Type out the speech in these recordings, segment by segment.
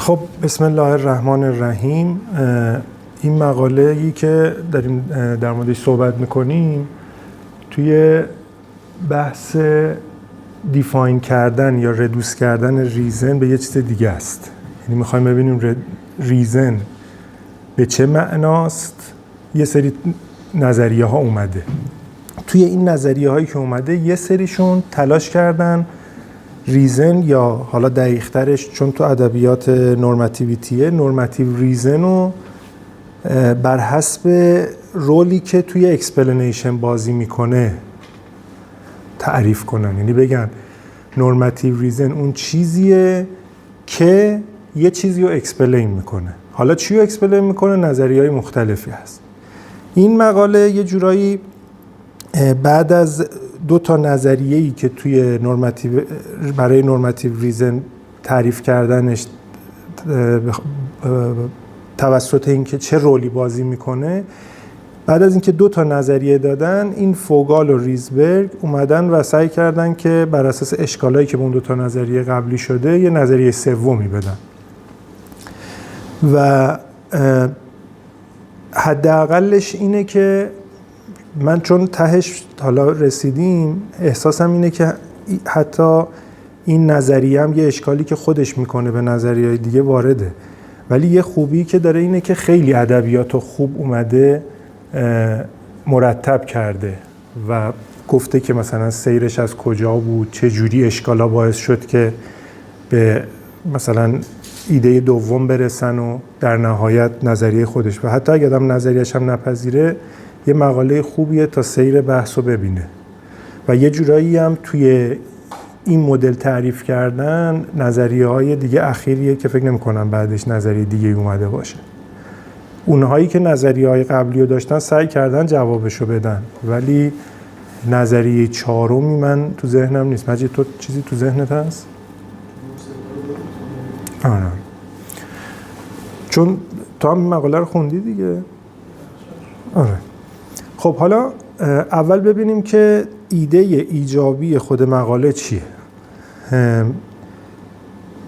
خب بسم الله الرحمن الرحیم. این مقاله‌ای که داریم در موردش صحبت میکنیم توی بحث دیفاین کردن یا ردوس کردن ریزن به یه چیز دیگه است. یعنی میخوایم ببینیم ریزن به چه معناست. یه سری نظریه ها اومده، توی این نظریه هایی که اومده یه سریشون تلاش کردن ریزن، یا حالا دقیق ترش چون تو ادبیات نورماتیویتیه، نورماتیو ریزن رو بر حسب رولی که توی اکسپلینیشن بازی میکنه تعریف کنن. یعنی بگن نورماتیو ریزن اون چیزیه که یه چیزی رو اکسپلین میکنه. حالا چی رو اکسپلین میکنه؟ نظریه‌های مختلفی هست. این مقاله یه جورایی بعد از دو تا نظریه‌ای که توی برای نورماتیو ریزن تعریف کردنش توسط اینکه چه رولی بازی میکنه، بعد از اینکه دو تا نظریه دادن، این فوگال و ریزبرگ اومدن و سعی کردن که بر اساس اشکالایی که به اون دو تا نظریه قبلی شده یه نظریه سومی بدن و حداقلش اینه که من چون تهش حالا رسیدیم احساسم اینه که حتی این نظریه هم یه اشکالی که خودش میکنه به نظریه‌های دیگه وارده، ولی یه خوبی که داره اینه که خیلی ادبیاتو خوب اومده مرتب کرده و گفته که مثلا سیرش از کجا بود، چه جوری اشکالا باعث شد که به مثلا ایده دوم برسن و در نهایت نظریه خودش، و حتی اگه آدم نظریه‌اش هم نپذیره یه مقاله خوبیه تا سیر بحث رو ببینه. و یه جورایی هم توی این مدل تعریف کردن نظریه‌های دیگه اخیریه که فکر نمی‌کنم بعدش نظریه دیگه اومده باشه. اونهایی که نظریه‌های قبلی رو داشتن سعی کردن جوابشو بدن، ولی نظریه چهارمی من تو ذهنم نیست. مجید تو چیزی تو ذهنت هست؟ آره. چون تو هم مقاله رو خوندی دیگه. آره. خب حالا اول ببینیم که ایده ایجابی خود مقاله چیه.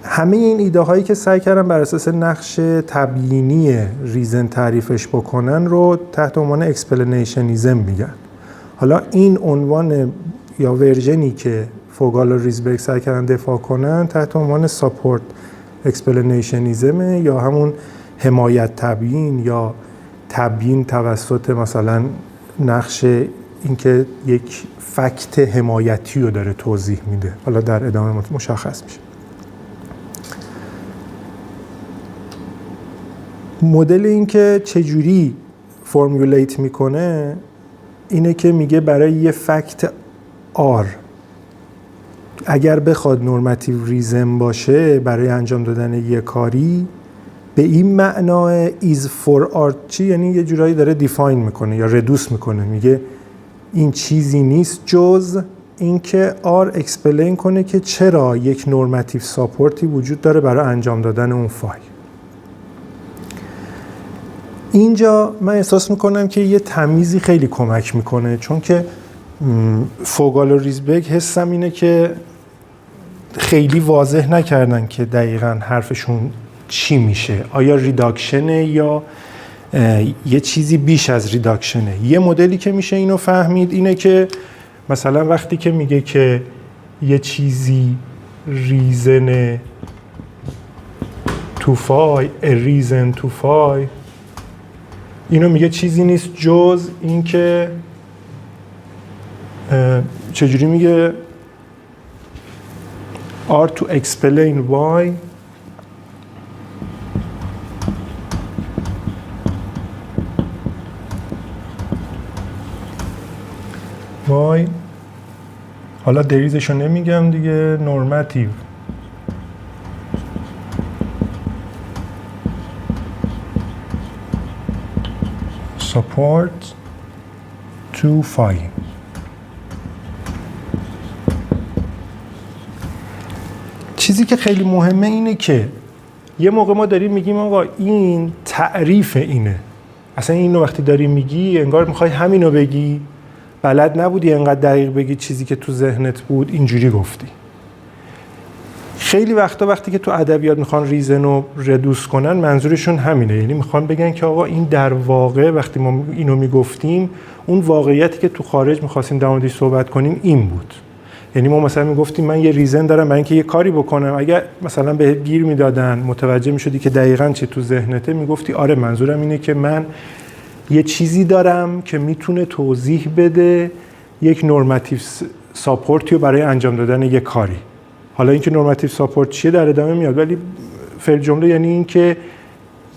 همه این ایده هایی که سعی کردن بر اساس نقش تبیینی ریزن تعریفش بکنن رو تحت عنوان اکسپلینیشنیزم میگن. حالا این عنوان یا ورژنی که فوگال و ریزبرگ سعی کردن دفاع کنن تحت عنوان ساپورت اکسپلینیشنیزم، یا همون حمایت تبیین یا تبیین توسط مثلا نقش اینکه یک فکت حمایتی رو داره توضیح میده. حالا در ادامه مشخص میشه. مدل این که چجوری فرمولیت میکنه اینه که میگه برای یه فکت R اگر بخواد نورماتیو ریزن باشه برای انجام دادن یه کاری، به این معنای is for R چی؟ یعنی یه جورایی داره دیفاین میکنه یا ردوس میکنه، میگه این چیزی نیست جز اینکه R اکسپلین کنه که چرا یک نورماتیو ساپورتی وجود داره برای انجام دادن اون فایل. اینجا من احساس میکنم که یه تمیزی خیلی کمک میکنه، چون که فوگال و ریزبرگ حسم اینه که خیلی واضح نکردن که دقیقاً حرفشون چی میشه. آیا ریداکشنه یا یه چیزی بیش از ریداکشنه؟ یه مدلی که میشه اینو فهمید اینه که مثلا وقتی که میگه که یه چیزی ریزن تو فای، ریزن تو فای، اینو میگه چیزی نیست جز این که چجوری میگه are to explain why حالا دریزشو نمیگم دیگه، نورماتیو support to file. چیزی که خیلی مهمه اینه که یه موقع ما داریم میگیم آقا این تعریف اینه، اصلا اینو وقتی داری میگی انگار میخوای همینو بگی، بلد نبودی انقدر دقیق بگی، چیزی که تو ذهنت بود اینجوری گفتی. خیلی وقتی که تو ادبیات میخوان ریزن رو ردوس کنن منظورشون همینه، یعنی میخوان بگن که آقا این در واقع وقتی ما اینو میگفتیم اون واقعیتی که تو خارج میخواستیم در موردش صحبت کنیم این بود. یعنی ما مثلا میگفتیم من یه ریزن دارم برای اینکه یه کاری بکنم، اگر مثلا بهت گیر میدادن متوجه میشدی که دقیقاً چه تو ذهنته، میگفتی آره منظورم اینه که من یه چیزی دارم که میتونه توضیح بده یک نورماتیو ساپورتی رو برای انجام دادن یه کاری. حالا اینکه نورماتیو ساپورت چیه در ادامه میاد، ولی فعل جمله یعنی اینکه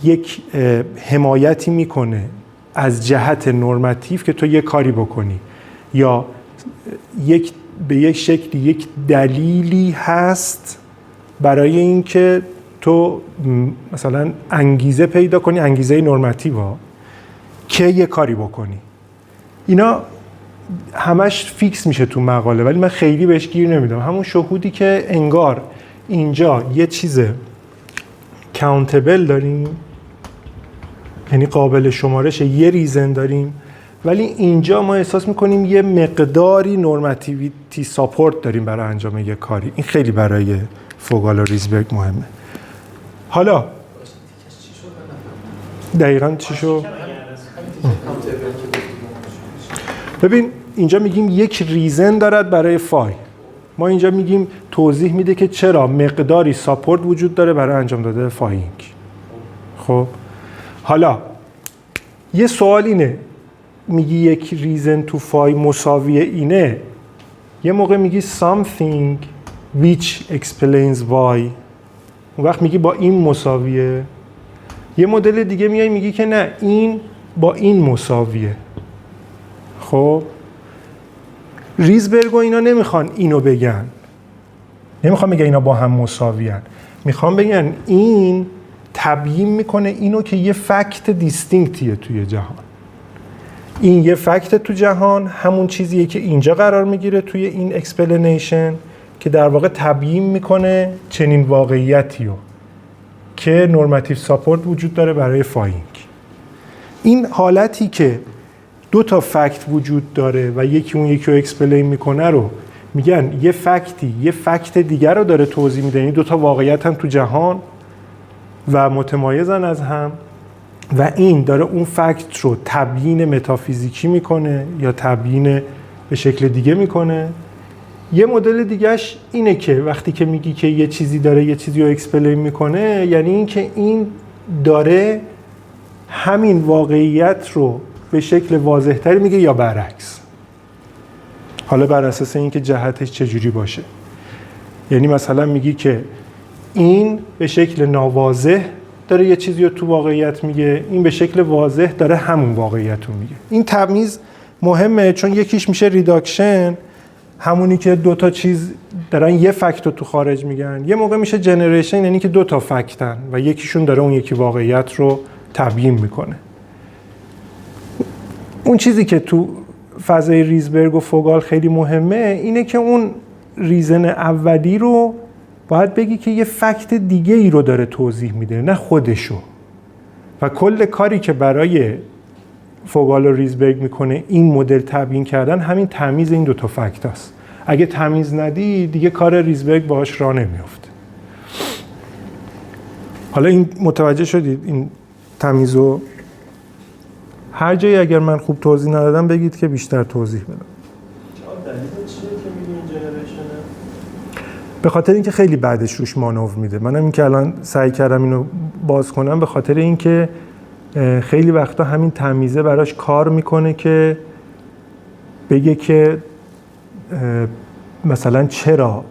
یک حمایتی میکنه از جهت نورماتیو که تو یه کاری بکنی، یا به یک شکلی یک دلیلی هست برای اینکه تو مثلا انگیزه پیدا کنی، انگیزه نورماتیو که یه کاری بکنی. اینا همش فیکس میشه تو مقاله ولی من خیلی بهش گیر نمیدم. همون شهودی که انگار اینجا یه چیز کاونتبل داریم، یعنی قابل شمارش، یه ریزن داریم، ولی اینجا ما احساس میکنیم یه مقداری نورماتیویتی ساپورت داریم برای انجام یه کاری. این خیلی برای فوگال و ریزبرگ مهمه. حالا دقیقاً چی شو؟ ببین اینجا میگیم یک ریزن دارد برای فای، ما اینجا میگیم توضیح میده که چرا مقداری ساپورت وجود داره برای انجام داده فایینگ. خب حالا یه سوال اینه، میگی یک ریزن تو فای مساوی اینه، یه موقع میگی something which explains why، اون وقت میگی با این مساویه. یه مدل دیگه میای میگی که نه این با این مساویه. خب ریزبرگ و اینا نمیخوان اینو بگن، نمیخوان بگن اینا با هم مساویان، میخوان بگن این تبیین میکنه اینو که یه فکت دیستینکتیه توی جهان. این یه فکت تو جهان، همون چیزیه که اینجا قرار میگیره توی این اکسپلینیشن که در واقع تبیین میکنه چنین واقعیتیو که نورماتیو ساپورت وجود داره برای فایینگ. این حالتی که دو تا فکت وجود داره و یکی اون یکی رو اکسپلین میکنه رو میگن یه فکتی یه فکت دیگر رو داره توضیح میده. این دو تا واقعیت هم تو جهان و متمایزن از هم و این داره اون فکت رو تبیین متافیزیکی میکنه یا تبیین به شکل دیگه میکنه. یه مدل دیگهش اینه که وقتی که میگی که یه چیزی داره یه چیزی رو اکسپلین میکنه، یعنی این که این داره همین واقعیت رو به شکل واضح‌تری میگه یا برعکس. حالا بر اساس اینکه جهتش چجوری باشه. یعنی مثلا میگی که این به شکل ناواضح داره یه چیزی رو تو واقعیت میگه، این به شکل واضح داره همون واقعیت رو میگه. این تمیز مهمه چون یکیش میشه ریداکشن، همونی که دو تا چیز دارن یه فکت رو تو خارج میگن. یه موقع میشه جنریشن، یعنی که دو تا فکتن و یکیشون داره اون یکی واقعیت رو تبیین میکنه. اون چیزی که تو فضای ریزبرگ و فوگال خیلی مهمه اینه که اون ریزن اولی رو باید بگی که یه فکت دیگه ای رو داره توضیح میده نه خودشو. و کل کاری که برای فوگال و ریزبرگ میکنه این مدل تبیین کردن همین تمیز این دوتا فکت هست. اگه تمیز ندی دیگه کار ریزبرگ باهاش راه نمیفته. حالا این متوجه شدید این تمیزو؟ هر جایی اگر من خوب توضیح ندادم بگید که بیشتر توضیح بدم. دلیل چیه که میگی این جنریشنه؟ به خاطر اینکه خیلی بعدش روش مانور میده. منم این که الان سعی کردم اینو باز کنم به خاطر اینکه خیلی وقتا همین تمیزه براش کار میکنه که بگه که مثلا چرا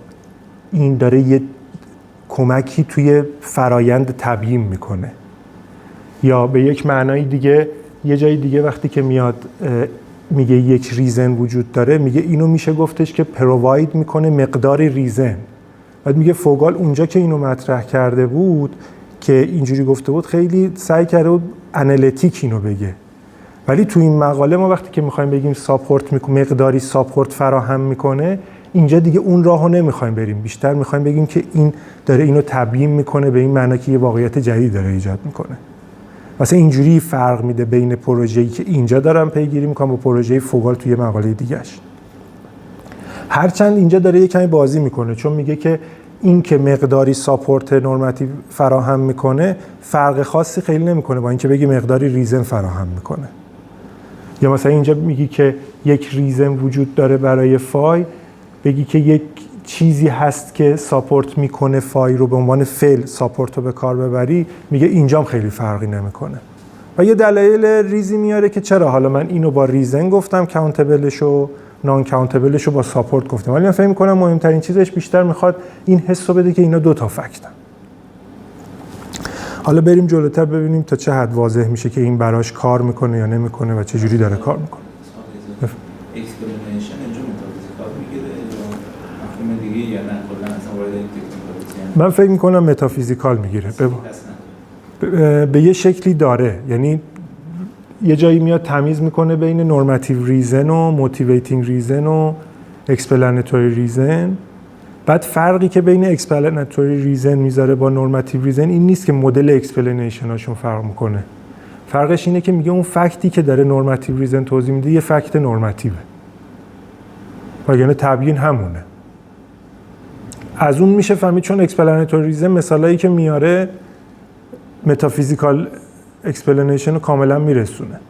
این داره یه کمکی توی فرایند تبیین میکنه، یا به یک معنای دیگه یه جای دیگه وقتی که میاد میگه یک ریزن وجود داره میگه اینو میشه گفتش که پروواید میکنه مقدار ریزن. بعد میگه فوگال اونجا که اینو مطرح کرده بود که اینجوری گفته بود خیلی سعی کرده بود انالیتیک اینو بگه، ولی تو این مقاله ما وقتی که میخوایم بگیم ساپورت میکنه مقداری ساپورت فراهم میکنه، اینجا دیگه اون راهو نمیخوایم بریم، بیشتر میخوایم بگیم که این داره اینو تبیین میکنه به این معنی که یه واقعیت جدید داره ایجاد میکنه. واسه اینجوری فرق میده بین پروژه‌ای که اینجا دارم پیگیری میکنم با پروژه فوگال توی مقاله دیگه‌اش. هرچند اینجا داره یه کمی بازی میکنه چون میگه که این که مقداری ساپورت نورماتیو فراهم میکنه فرق خاصی خیلی نمیکنه با اینکه بگی مقداری ریزن فراهم میکنه. یا مثلا اینجا میگی که یک ریزن وجود داره برای فای، بگی که یک چیزی هست که ساپورت میکنه فای رو به عنوان فعل ساپورت رو به کار ببری، میگه اینجام خیلی فرقی نمیکنه. و یه دلایل ریزی میاره که چرا حالا من اینو با ریزن گفتم کانتبلش و نان کانتبلش رو با ساپورت گفتم، ولی من فکر میکنم مهمترین چیزش بیشتر میخواد این حس رو بده که اینا دو تا فکتن. حالا بریم جلوتر ببینیم تا چه حد واضح میشه که این براش کار میکنه یا نمیکنه و چه جوری داره کار میکنه. اکسپلینیشن اینجا متافیزیکال میگیره یا مفهوم دیگه یا نه کلا اصلا وارد این تکنیکالیتی؟ من فکر میکنم متافیزیکال میگیره. به یه شکلی داره، یعنی یه جایی میاد تمیز میکنه بین نورماتیو ریزن و موتیویتینگ ریزن و اکسپلنتوری ریزن. بعد فرقی که بین اکسپلنتوری ریزن میذاره با نورماتیو ریزن این نیست که مدل اکسپلنیشن هاشون فرق میکنه. فرقش اینه که میگه اون فکتی که داره نورماتیو ریزن توضیح میده یه فکت نورماتیوه، وگرنه تبیین همونه. از اون میشه فهمید چون اکسپلنتوری ریزن مثالایی که میاره متافیزیکال اکسپلنیشن رو کاملا میرسونه.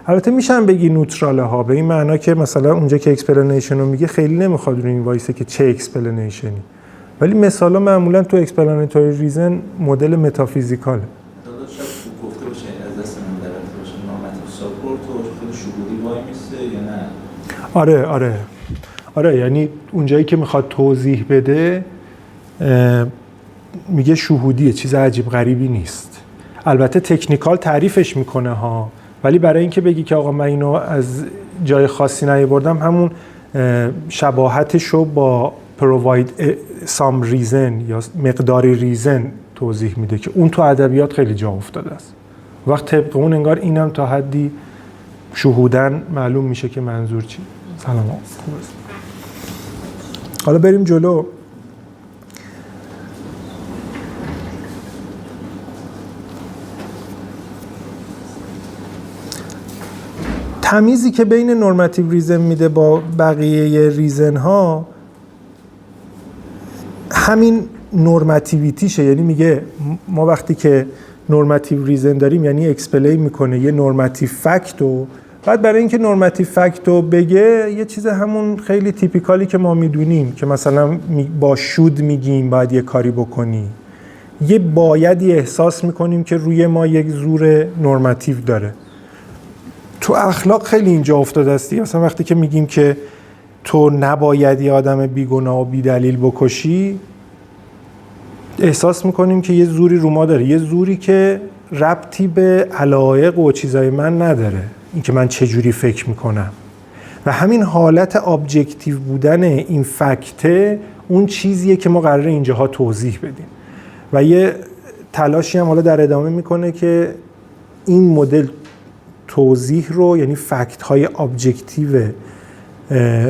البته میشن بگی نوتراله ها، به این معنا که مثلا اونجا که اکسپلنیشن رو میگه خیلی نمیخواد روی این وایسه که چه اکسپلنیشنی، ولی مثلا معمولا تو اکسپلنتوری ریزن مدل متافیزیکاله. داداش شاید گفته باشه از دست من درفته باشه نورماتیو ساپورت و خود شهودی وای میسته یا نه؟ آره یعنی اونجایی که میخواد توضیح بده میگه شهودیه، چیز عجیب غریبی نیست. البته تکنیکال تعریفش میکنه ها، ولی برای اینکه بگی که آقا من اینو از جای خاصی نیاوردم همون شباهتش رو با provide some reason یا مقداری ریزن توضیح میده که اون تو ادبیات خیلی جا افتاده است. وقت طبق اون انگار اینم تا حدی شهودن معلوم میشه که منظور چی. سلام. حالا بریم جلو. تمیزی که بین نورماتیو ریزن میده با بقیه ریزن ها همین نورماتیویتیشه. یعنی میگه ما وقتی که نورماتیو ریزن داریم یعنی اکسپلین میکنه یه نورماتیو فکت رو، بعد برای اینکه نورماتیو فکت رو بگه یه چیز همون خیلی تیپیکالی که ما میدونیم که مثلا با شود میگیم باید یه کاری بکنی، یه بایدی احساس میکنیم که روی ما یک زور نورماتیو داره. تو اخلاق خیلی اینجا افتاده استی. مثلا وقتی که میگیم که تو نباید یه آدم بیگناه و بیدلیل بکشی، احساس میکنیم که یه زوری رو ما داره، یه زوری که ربطی به علایق و چیزای من نداره، اینکه من چه جوری فکر میکنم. و همین حالت ابجکتیو بودن این فکته اون چیزیه که ما قراره اینجاها توضیح بدیم. و یه تلاشی هم حالا در ادامه میکنه که این مدل توضیح رو، یعنی فکت های ابجکتیو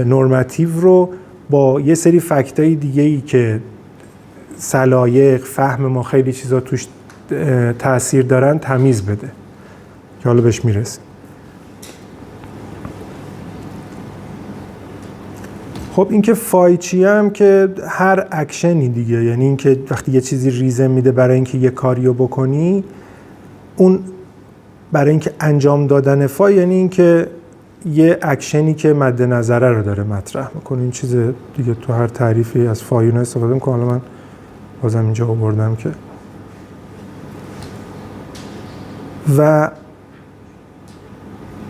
نورماتیو رو با یه سری فکت های دیگه ای که سلایق فهم ما خیلی چیزا توش تأثیر دارن تمیز بده که حالا بهش میرسیم. خب این که فایچی هم که هر اکشنی دیگه، یعنی این که وقتی یه چیزی ریزن میده برای اینکه یه کاریو بکنی، اون برای اینکه انجام دادن فای یعنی اینکه یه اکشنی که مد نظره رو داره مطرح میکنه. این چیز دیگه تو هر تعریفی از فایون استفاده میکنه. حالا من بازم اینجا آوردم که و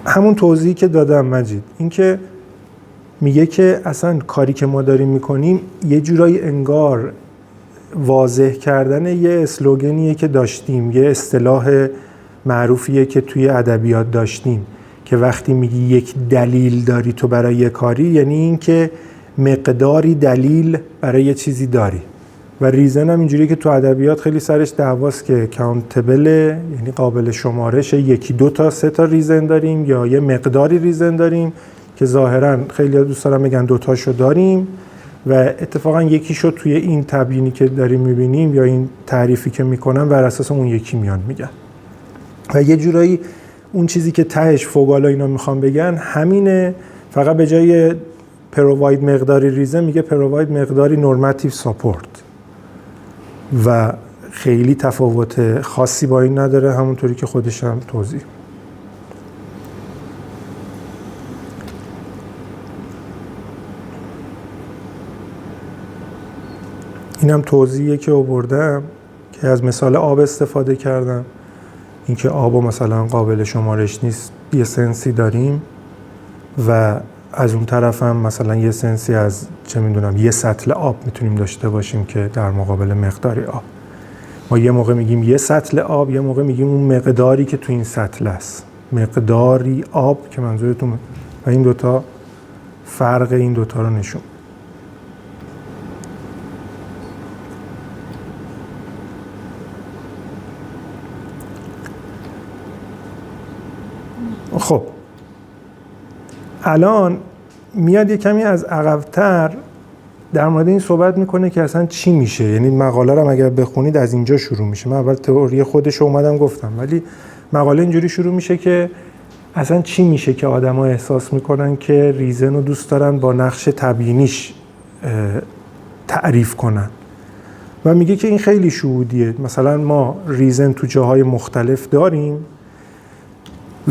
همون توضیحی که دادم مجید، این که میگه که اصلا کاری که ما داریم میکنیم یه جورایی انگار واضح کردن یه اسلوگنیه که داشتیم، یه اصطلاح معروفیه که توی ادبیات داشتیم که وقتی میگی یک دلیل داری تو برای یه کاری، یعنی این که مقداری دلیل برای یه چیزی داری. و ریزن هم اینجوریه که تو ادبیات خیلی سرش دعواست که کانتبله، یعنی قابل شمارش، یکی دو تا سه تا ریزن داریم یا یه مقداری ریزن داریم که ظاهرا خیلی دوست دارم میگن دوتاشو داریم و اتفاقا یکیشو توی این تبیینی که داریم میبینیم یا این تعریفی که میکنن بر اساس اون یکی میان میگن. و یه جورایی اون چیزی که تهش فوقالا اینا میخوان بگن همینه، فقط به جای پروواید مقداری ریزن میگه پروواید مقداری نورماتیو ساپورت. و خیلی تفاوت خاصی با این نداره، همونطوری که خودش هم توضیح. اینم توضیحیه که آوردم که از مثال آب استفاده کردم، اینکه آب مثلا قابل شمارش نیست، یه سنسی داریم و از اون طرف هم مثلا یه سنسی از چه میدونم یه سطل آب میتونیم داشته باشیم که در مقابل مقداری آب. ما یه موقع میگیم یه سطل آب، یه موقع میگیم اون مقداری که تو این سطل است، مقداری آب که منظورتون. و این دوتا فرق این دوتا رو نشون. خب الان میاد یه کمی از عقب‌تر در مورد این صحبت میکنه که اصلا چی میشه. یعنی مقاله رو اگر بخونید از اینجا شروع میشه. من اول تئوری خودش رو اومدم گفتم، ولی مقاله اینجوری شروع میشه که اصلا چی میشه که آدما احساس میکنن که ریزن رو دوست دارن با نقش تبیینیش تعریف کنن. و میگه که این خیلی شهودیه. مثلا ما ریزن تو جاهای مختلف داریم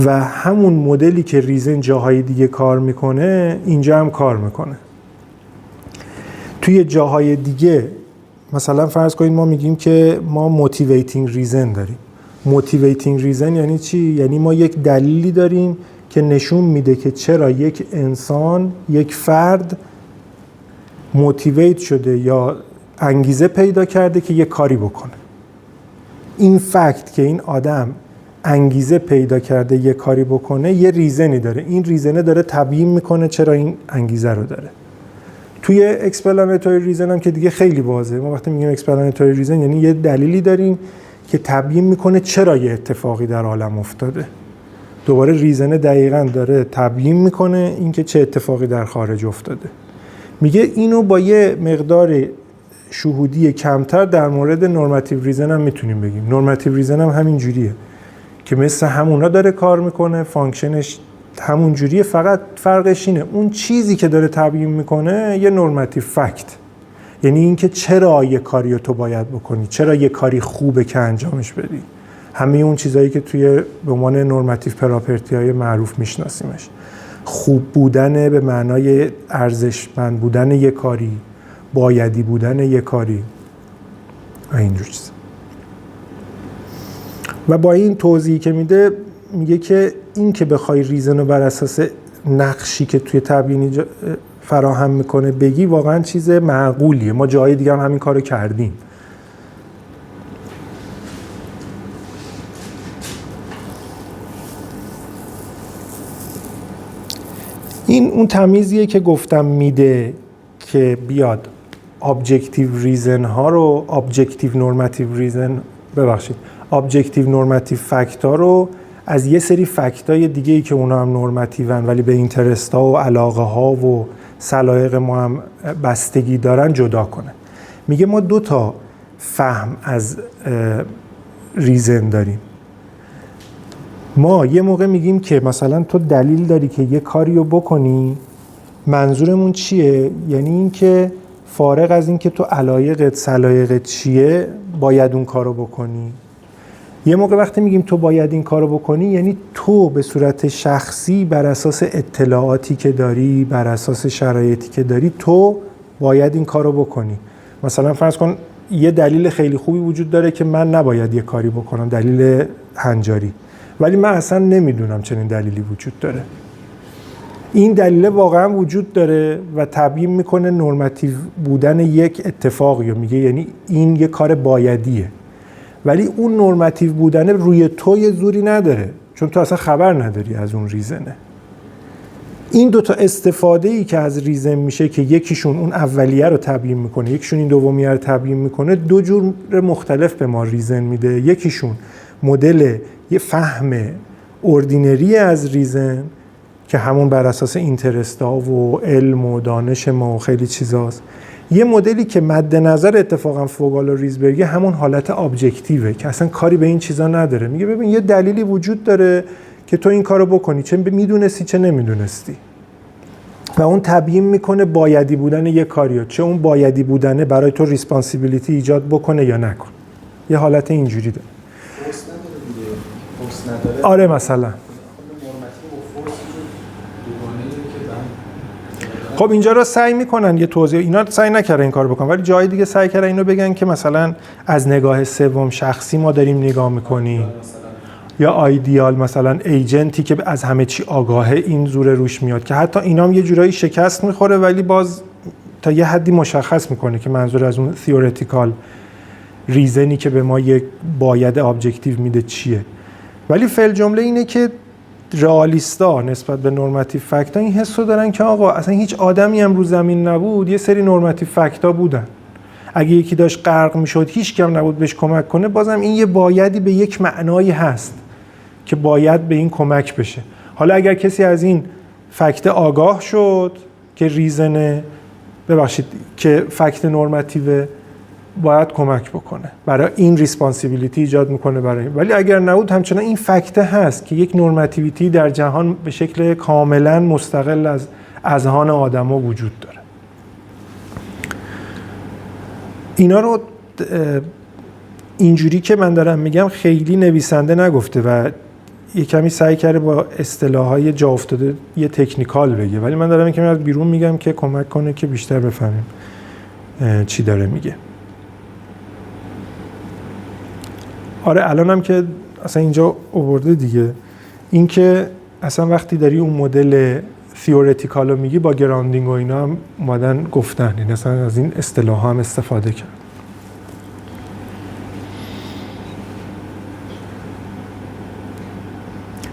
و همون مدلی که ریزن جاهای دیگه کار میکنه اینجا هم کار میکنه. توی جاهای دیگه مثلا فرض کنید ما میگیم که ما موتیویتینگ ریزن داریم. موتیویتینگ ریزن یعنی چی؟ یعنی ما یک دلیلی داریم که نشون میده که چرا یک انسان، یک فرد موتیویت شده یا انگیزه پیدا کرده که یک کاری بکنه. این فکت که این آدم انگیزه پیدا کرده یک کاری بکنه یه ریزنی داره. این ریزنه داره تبیین میکنه چرا این انگیزه رو داره. توی اکسپلانتوری ریزن هم که دیگه خیلی واضحه. ما وقتی میگیم اکسپلانتوری ریزن یعنی یه دلیلی داریم که تبیین میکنه چرا یه اتفاقی در عالم افتاده. دوباره ریزنه دقیقاً داره تبیین میکنه اینکه چه اتفاقی در خارج افتاده. میگه اینو با یه مقدار شهودی کمتر در مورد نورماتیو ریزن هم میتونیم بگیم. نورماتیو ریزن هم همین جوریه که مثل همونا داره کار میکنه، فانکشنش همون جوریه، فقط فرقش اینه اون چیزی که داره تبیین میکنه یه نورماتیو فکت، یعنی اینکه چرا یه کاری رو تو باید بکنی، چرا یه کاری خوبه که انجامش بدی. همه اون چیزایی که توی به عنوان نورماتیو پراپرتی‌های معروف میشناسیمش. خوب بودن به معنای ارزشمند بودن یه کاری، بایدی بودن یه کاری و اینجور چیزا. و با این توضیحی که میده میگه که این که بخوای ریزن رو بر اساس نقشی که توی تبیینی فراهم میکنه بگی واقعا چیز معقولیه. ما جای دیگه هم همین کارو کردیم. این اون تمیزیه که گفتم میده که بیاد ابجکتیو ریزن ها رو، ابجکتیو نورماتیو ریزن، ابجکتیو نورماتیو فکت ها رو از یه سری فکت های دیگه ای که اونا هم نورماتیون ولی به اینترست ها و علاقه ها و سلایق ما هم بستگی دارن جدا کنه. میگه ما دو تا فهم از ریزن داریم. ما یه موقع میگیم که مثلا تو دلیل داری که یه کاری رو بکنی، منظورمون چیه؟ یعنی این که فارغ از این که تو علایقت سلایقت چیه باید اون کارو بکنی. یه موقع وقتی میگیم تو باید این کارو بکنی یعنی تو به صورت شخصی بر اساس اطلاعاتی که داری، بر اساس شرایطی که داری تو باید این کارو بکنی. مثلا فرض کن یه دلیل خیلی خوبی وجود داره که من نباید یه کاری بکنم، دلیل هنجاری، ولی من اصلا نمیدونم چنین دلیلی وجود داره. این دلیل واقعا وجود داره و تبیین میکنه نورماتیو بودن یک اتفاقی رو. میگه یعنی این یه کار بایدیه، ولی اون نورماتیو بودن روی تو یه زوری نداره چون تو اصلا خبر نداری از اون ریزنه. این دوتا استفاده ای که از ریزن میشه که یکیشون اون اولیه رو تبیین میکنه، یکیشون این دومیه رو تبیین میکنه، دو جور مختلف به ما ریزن میده. یکیشون مدل یه فهم اوردینری از ریزن که همون بر اساس اینترستا و علم و دانش ما و خیلی چیزاست. یه مدلی که مد نظر اتفاقا فوگال و ریزبرگ همون حالت ابجکتیوه که اصلا کاری به این چیزا نداره. میگه ببین یه دلیلی وجود داره که تو این کارو بکنی، چه میدونستی چه نمیدونستی. و اون تبیین میکنه بایدی بودن یه کاریو، چه اون بایدی بودنه برای تو ریسپانسیبیلیتی ایجاد بکنه یا نکن. یه حالت اینجوری داره. فورس نداره دیگه. فورس نداره. آره مثلا خب اینجا رو سعی میکنن یه توضیح، اینا سعی نکردن این کارو بکنن، ولی جای دیگه سعی کردن اینو بگن که مثلا از نگاه سوم شخصی ما داریم نگاه میکنیم، یا آیدیال مثلا ایجنتی که از همه چی آگاهه، این زور روش میاد که حتی اینام یه جورایی شکست میخوره، ولی باز تا یه حدی مشخص میکنه که منظور از اون تئوریتیکال ریزنی که به ما یک باید ابجکتیو میده چیه. ولی فعل جمله اینه که رئالیستا نسبت به نورماتیو فکتا این حسو دارن که آقا اصلا هیچ آدمی هم رو زمین نبود، یه سری نورماتیو فکتا بودن، اگه یکی داشت غرق میشد هیچ کم نبود بهش کمک کنه، بازم این یه بایدی به یک معنایی هست که باید به این کمک بشه. حالا اگر کسی از این فکت آگاه شد که ریزنه، ببخشید که فکت نورماتیو، باید کمک بکنه برای این ریسپانسیبیلیتی ایجاد میکنه برای، ولی اگر نبود همچنان این فکت هست که یک نورماتیویتی در جهان به شکل کاملا مستقل از اذهان آدما وجود داره. اینا رو اینجوری که من دارم میگم خیلی نویسنده نگفته و یه کمی سعی کرده با اصطلاحات جا افتاده یه تکنیکال بگه، ولی من دارم یکمی از بیرون میگم که کمک کنه که بیشتر بفهمیم چی داره میگه. آره الانم که اصلا اینجا آورده دیگه، این که اصلا وقتی داری اون مدل تئوریتیکال رو میگی با گراندینگ و اینا هم اومدن گفتن، این اصلا از این اصطلاح هم استفاده کرد.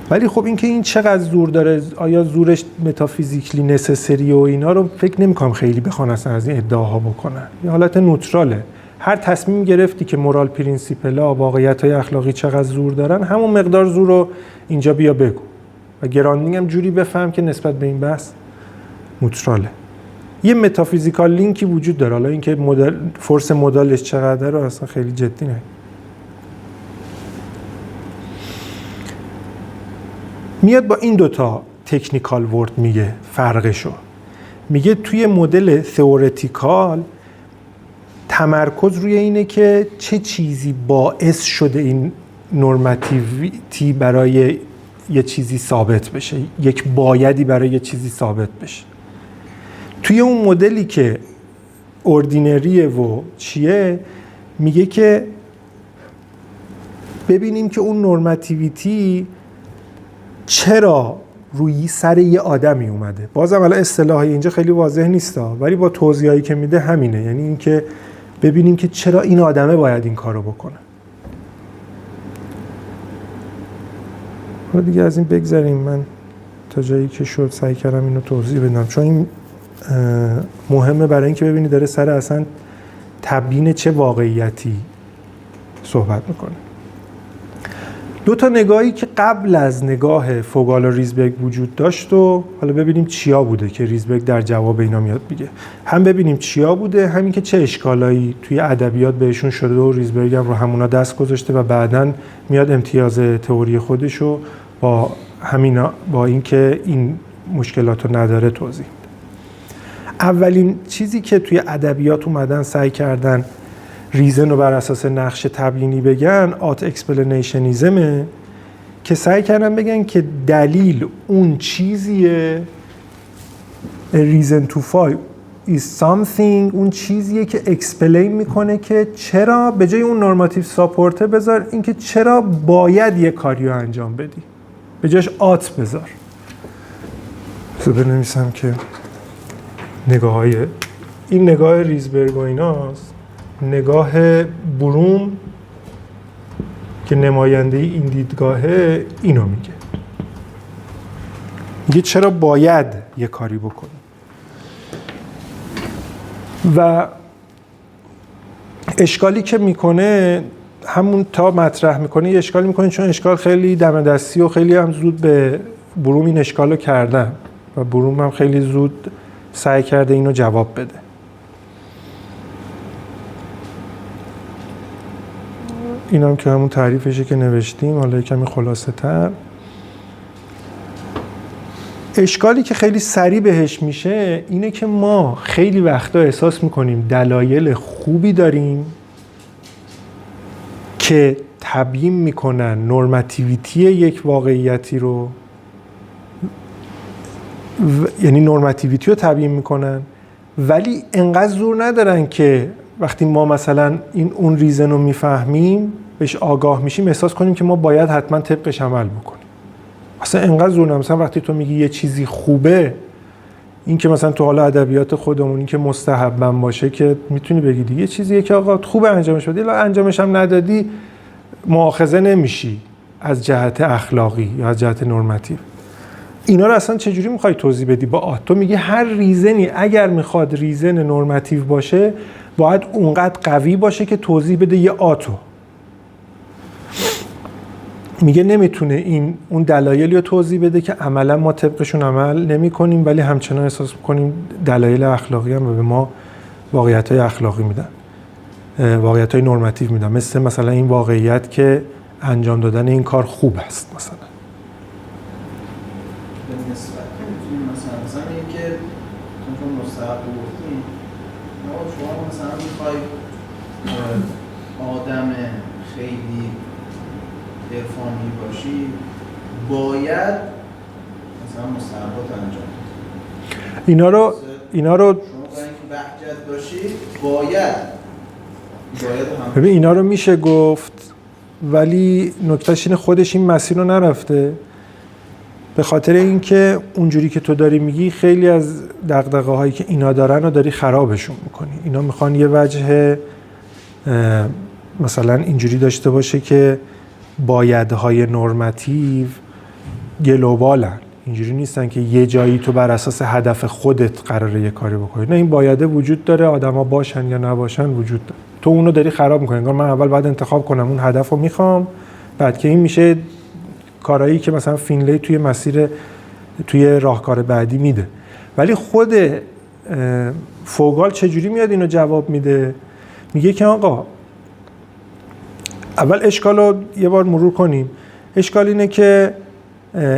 ولی خب این که این چقدر زور داره، آیا زورش متافیزیکلی نسسری و اینا رو فکر نمی‌کنم خیلی بخوان اصلا از این ادعاها بکنن. یه حالت نوتراله. هر تصمیم گرفتی که مورال پرینسیپل‌ها، واقعیت‌های اخلاقی چقدر زور دارن، همون مقدار زور رو اینجا بیا بگو. و گراندینگ هم جوری بفهم که نسبت به این بحث نوتراله. یه متافیزیکال لینکی وجود داره، حالا اینکه مدل فورس مدلش چقدر رو اصلا خیلی جدی نه. میاد با این دوتا تکنیکال ورد میگه فرقشو، میگه توی مدل تئوریتیکال تمرکز روی اینه که چه چیزی باعث شده این نورماتیویتی برای یه چیزی ثابت بشه، یک بایدی برای یه چیزی ثابت بشه. توی اون مدلی که اوردینریه و چیه، میگه که ببینیم که اون نورماتیویتی چرا روی سر یه آدمی اومده. بازم الان اصطلاحی اینجا خیلی واضح نیستا، ولی با توضیحایی که میده همینه، یعنی این که ببینیم که چرا این آدمه باید این کارو بکنه. حالا دیگه از این بگذاریم، من تا جایی که شد سعی کردم اینو توضیح بدم، چون این مهمه برای اینکه ببینید داره سر اصلا تبیین چه واقعیتی صحبت میکنه. دو تا نگاهی که قبل از نگاه فوگال و ریزبرگ وجود داشت و حالا ببینیم چیا بوده که ریزبرگ در جواب اینا میاد بگه. هم ببینیم چیا بوده، همین که چه اشکالایی توی ادبیات بهشون شده و ریزبرگ هم رو همونا دست گذاشته و بعداً میاد امتیاز تئوری خودشو با همینا، با اینکه این مشکلات رو نداره توضیح میده. اولین چیزی که توی ادبیات اومدن سعی کردن ریزن رو بر اساس نقش تبیینی بگن، آت اکسپلینیشنیزمه، که سعی کردن بگن که دلیل اون چیزیه، reason to fight is something، اون چیزیه که اکسپلین میکنه که چرا به جای اون نورماتیو ساپورته بذار اینکه چرا باید یه کاریو انجام بدی، به جاش آت بذار. بنویسم که نگاه‌های این نگاه ریزبرگ و ایناست. نگاه بروم که نماینده این دیدگاهه اینو میگه چرا باید یه کاری بکنی. و اشکالی که میکنه همون تا مطرح میکنه یه اشکالی میکنه، چون اشکال خیلی دم دستی و خیلی هم زود به بروم این اشکالو کردن و بروم هم خیلی زود سعی کرده اینو جواب بده. این هم که همون تعریفشه که نوشتیم، حالا کمی خلاصه تر. اشکالی که خیلی سریع بهش میشه اینه که ما خیلی وقتا احساس میکنیم دلایل خوبی داریم که تبیین میکنن نورماتیویتی یک واقعیتی رو، یعنی نورماتیویتی رو تبیین میکنن، ولی انقدر زور ندارن که وقتی ما مثلا اون ریزن رو میفهمیم بهش آگاه میشیم احساس کنیم که ما باید حتما طبقش عمل بکنیم. اصلا انقدر زور ندارن. مثلا وقتی تو میگی یه چیزی خوبه، این که مثلا تو حال ادبیات خودمون این که مستحباً باشه که میتونی بگی دیگه یه چیزیه که آقا خوبه انجامش بدی، الا انجامش هم ندادی مؤاخذه نمیشی از جهت اخلاقی یا از جهت نورماتیو. اینا رو اصلا چجوری میخوای توضیح بدی با آت؟ تو میگی هر ریزنی اگر میخواد ریزن نورماتیو باشه باید اونقدر قوی باشه که توضیح بده یه آتو. میگه نمیتونه اون دلایلی رو توضیح بده که عملا ما طبقشون عمل نمی کنیم ولی همچنان احساس میکنیم دلایل اخلاقی هم به ما واقعیت‌های اخلاقی میدن، واقعیت‌های نورماتیو میدن، مثلا این واقعیت که انجام دادن این کار خوب است. مثلا به نسبت میتونیم مثلا این که چون مستحب گفتیم شما مثلا میخوای آدم خیلی عرفانی باشی باید مثلا مستحبات انجام بدی. اینا رو شما برای اینکه بهجت باشی باید هم ببین اینا رو میشه گفت، ولی نکتهش اینه خودش این مسیر رو نرفته، به خاطر اینکه اونجوری که تو داری میگی خیلی از دغدغه هایی که اینا دارن رو داری خرابشون میکنی. اینا میخوان یه وجه مثلا اینجوری داشته باشه که بایدهای نورماتیو گلوبالن، اینجوری نیستن که یه جایی تو بر اساس هدف خودت قراره یه کاری بکنی. نه، این بایده وجود داره، آدما باشن یا نباشن وجود داره. تو اونو داری خراب میکنی. انگار من اول باید انتخاب کنم اون هدف رو میخوام، بعد که این میشه کارهایی که مثلا فینلی توی راهکار بعدی میده. ولی خود فوگال چجوری میاد اینو جواب میده؟ میگه که آقا اول اشکال رو یه بار مرور کنیم. اشکال اینه که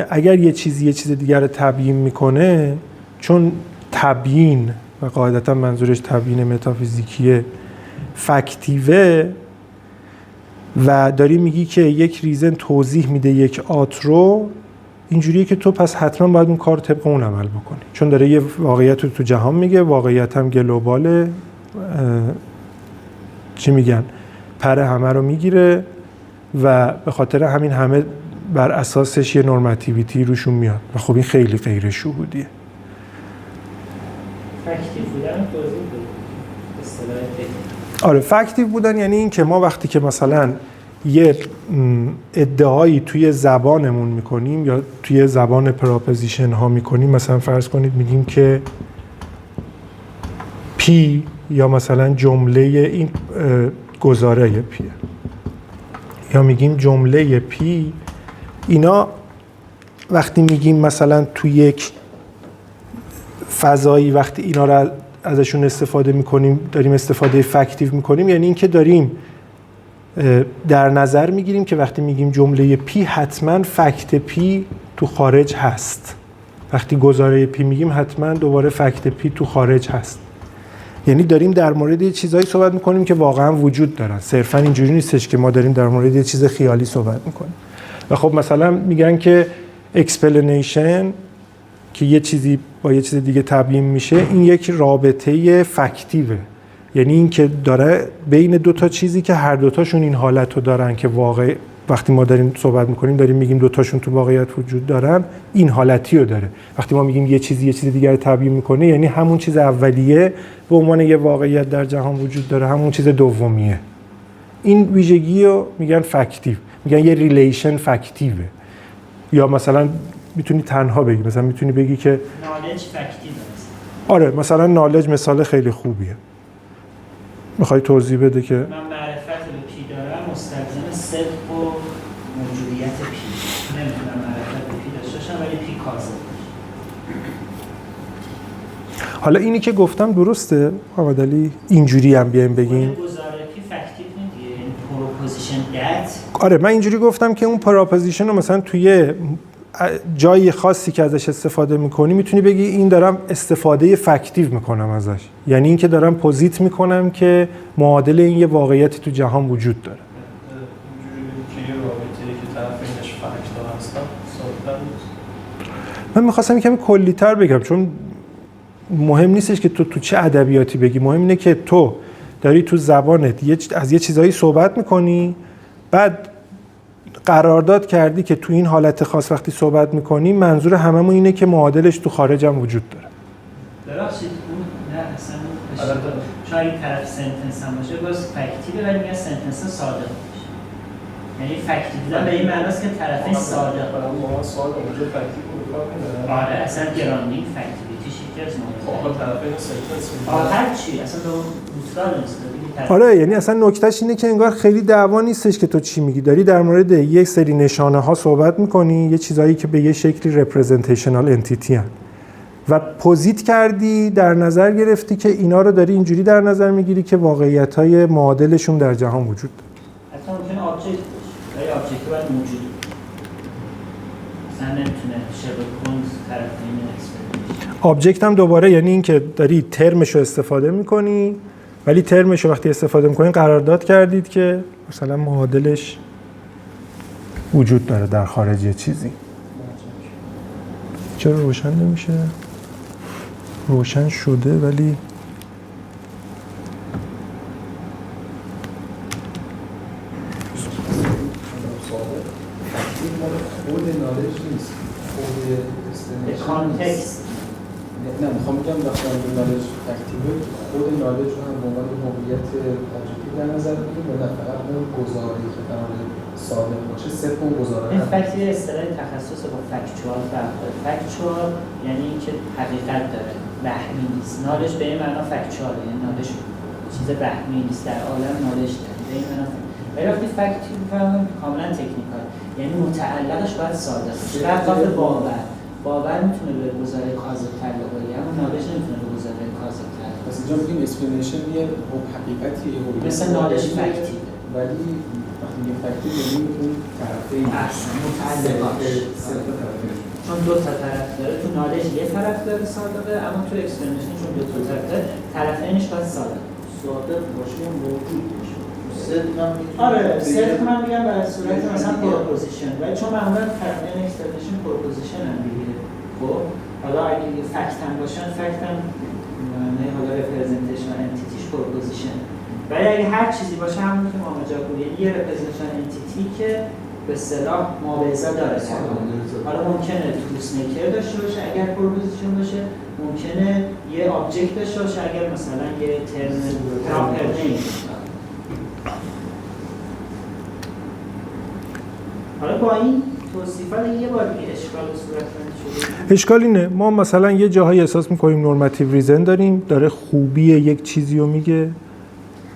اگر یه چیز دیگر رو تبیین میکنه، چون تبیین و قاعدتا منظورش تبیین متافیزیکیه فکتیوه و داری میگی که یک ریزن توضیح میده یک آت رو، اینجوریه که تو پس حتما باید اون کار طبق اون عمل بکنی، چون داره یه واقعیت رو تو جهان میگه، واقعیت هم گلوباله، چی میگن، پر همه رو میگیره و به خاطر همین همه بر اساسش یه نورماتیویتی روشون میاد و خب این خیلی غیر شهودیه. فکتیو بودن توضیح بده اصطلاح فکر. آره، فکتیو بودن یعنی این که ما وقتی که مثلا یه ادعایی توی زبانمون میکنیم یا توی زبان پراپوزیشن ها میکنیم، مثلا فرض کنید میگیم که پی یا مثلا جمله این گزاره پیه یا میگیم جمله پی، اینا وقتی میگیم مثلا توی یک فضایی وقتی اینا رو ازشون استفاده میکنیم داریم استفاده فکتیو میکنیم، یعنی اینکه داریم در نظر میگیریم که وقتی میگیم جمله پی حتما فکت پی تو خارج هست، وقتی گزاره پی میگیم حتما دوباره فکت پی تو خارج هست. یعنی داریم در مورد یه چیزایی صحبت میکنیم که واقعا وجود دارن، صرفا اینجوری نیستش که ما داریم در مورد یه چیز خیالی صحبت میکنیم. و خب مثلا میگن که explanation که یه چیزی با یه چیز دیگه تبیین میشه، این یک رابطه فکتیوه، یعنی این که داره بین دو تا چیزی که هر دوتاشون این حالت رو دارن که واقع وقتی ما داریم صحبت میکنیم داریم میگیم دوتاشون تو واقعیت وجود دارن، این حالتی رو داره. وقتی ما میگیم یه چیز دیگر رو تبیین میکنه، یعنی همون چیز اولیه به عنوان یه واقعیت در جهان وجود داره، همون چیز دومیه. این ویژگی رو میگن فکتیو، میگن یه ریلیشن فکتیوه. یا مثلا میتونی تنها بگی، مثلا میتونی بگی که نالج فکتیوه. آره، مثلا نالج مثال خیلی خوبیه. میخوای توضیح بده که من معرفت به پی دارم مستلزم صدق و موجودیت پی. نمیتونم معرفت به پی داشته باشم ولی پی کاذب. حالا اینی که گفتم درسته محمد علی؟ اینجوری هم بیایم بگیم گزاره پی فکتیو دیگه، این پروپوزیشن دت. آره، من اینجوری گفتم که اون پراپوزیشن رو مثلا توی جای خاصی که ازش استفاده میکنی میتونی بگی این دارم استفاده فکتیو میکنم ازش، یعنی این که دارم پوزیت میکنم که معادل این یه واقعیتی تو جهان وجود داره. اینجوری که یه رابطه‌ای که طرفینش فکت‌ها هستن ساده‌تر نیست. من میخواستم کمی کلی‌تر بگم، چون مهم نیستش که تو چه ادبیاتی بگی، مهم اینه که تو داری تو زبانت از یه چیزایی صحبت میکنی، بعد قرارداد کردی که تو این حالت خاص وقتی صحبت میکنی منظور هممون اینه که معادلش تو خارج هم وجود داره. ببخشید اون نه اصلا اشتباه، چون اگه طرف سنتنس هم باشه باز فکتیوه ولی میگن سنتنس صادق باشه، یعنی فکتیو بودن به این معناست که طرفین صادق برای ما سوال اونجا فکتیو رو کار نداره. آره اصلا گراندینگ فکتیویتیش یکی از آقا طرفین سنتنس هر چی اصلا به اون نیوترال نیست. آره یعنی اصلا نکتهش اینه که انگار خیلی دعوا نیستش که تو چی میگی، داری در مورد یک سری نشانه ها صحبت میکنی، یه چیزایی که به یه شکلی رپرزنتیشنال انتیتی هن و پوزیت کردی، در نظر گرفتی که اینا رو داری اینجوری در نظر میگیری که واقعیت های معادلشون در جهان وجود داره. حتی ممکنه آبجکت باشه ولی آبجکت باید موجود مثلا نمیتونه شبکون طرفین اکسپریمنت. آبجکت هم دوباره یعنی این که داری ترمش رو استفاده میکنی، ولی ترمش رو وقتی استفاده میکنین قرارداد کردید که مثلا معادلش وجود داره در خارج یه چیزی. چرا روشن نمیشه؟ روشن شده ولی خود نالج نیست، خود استنیشن کانتکست. نه میخوام بگم وقتی به نالج اکتیوه خود نالج رو هم به عنوان موقعیت ابجکتیو در نظر بگیریم و نه فقط اون گزاره‌ای که قرار صادق باشه صرف اون گزاره. این فکت یه اصطلاح تخصص با فکچوال فرق داره. فکچوال یعنی اینکه حقیقت داره، وهمی نیست. نالج به این معنا فکچوال، یعنی نالج چیز وهمی نیست، در عالم نالج داره به این معنا. ولی وقتی فکت می‌فهمیم کاملا تکنیکال، یعنی متعلقش باید صادق باشه. برخلاف باور میتونه به گزاره کاذب تعلق بگیره، اما نالج نمیتونه به گزاره کاذب تعلق بگیره. پس اینجا میگیم اسپلینیشن یه حقیقتیه، مثل نالج فکتی، ولی وقتی میگیم فکتی یعنی اون طرفین متعلقاش صرف طرفین، چون دو تا طرف داره. تو نالج یه طرف داره صادقه، اما تو اکسپلینیشن چون دو تا طرف داره طرفینش باید صادق باشه موجود باشه. آره صرف من میگم به صورت مثلا پروپوزیشن، ولی چون معمولا طرفین اکسپلینیشن پروپوزیشن هم میگیره. خب حالا اگه فکت هم باشن، فکت هم نه حالا رپرزنتیشن انتیتیش پروپوزیشن، ولی اگه هر چیزی باشه همون که مامجا گفت یه رپرزنتیشن انتیتی که به اصطلاح مابعضا داره. حالا ممکنه تروس میکر داشته باشه اگر پروپوزیشن باشه، ممکنه یه آبجکت داشته باشه اگر مثلا یه ترم پراپر نیم. حالا با این توصیفات یه بار دیگه اشکال به صورت شده. اشکال اینه ما مثلا یه جاهایی احساس می‌کنیم نورماتیو ریزن داریم، داره خوبی یک چیزی رو میگه،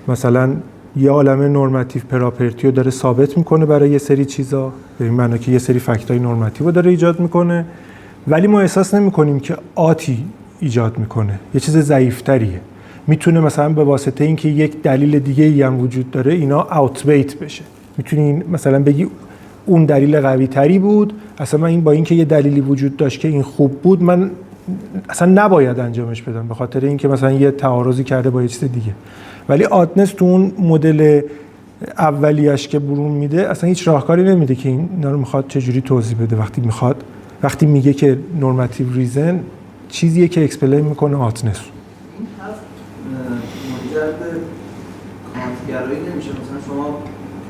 مثلا یه عالمه نورماتیو پراپرتی رو داره ثابت میکنه برای یه سری چیزا، به این معنی که یه سری فکتای نورماتیو رو داره ایجاد میکنه، ولی ما احساس نمی‌کنیم که آتی ایجاد میکنه، یه چیز ضعیف‌تریه. میتونه مثلا به واسطه اینکه یک دلیل دیگه‌ای هم وجود داره اینا اوتویت بشه. میتونی مثلا بگی اون دلیل قوی تری بود، اصلا من این با اینکه یه دلیلی وجود داشت که این خوب بود من اصلا نباید انجامش بدم به خاطر اینکه مثلا یه تعارضی کرده با یه چیز دیگه. ولی آدنس تو اون مدل اولیش که برون میده اصلا هیچ راهکاری نمیده که اینا رو میخواد چجوری توضیح بده. وقتی میگه که نورماتیو ریزن چیزیه که اکسپلین میکنه آدنس. این حرف منجر به کانتگرایی نمیشه؟ مثلا شما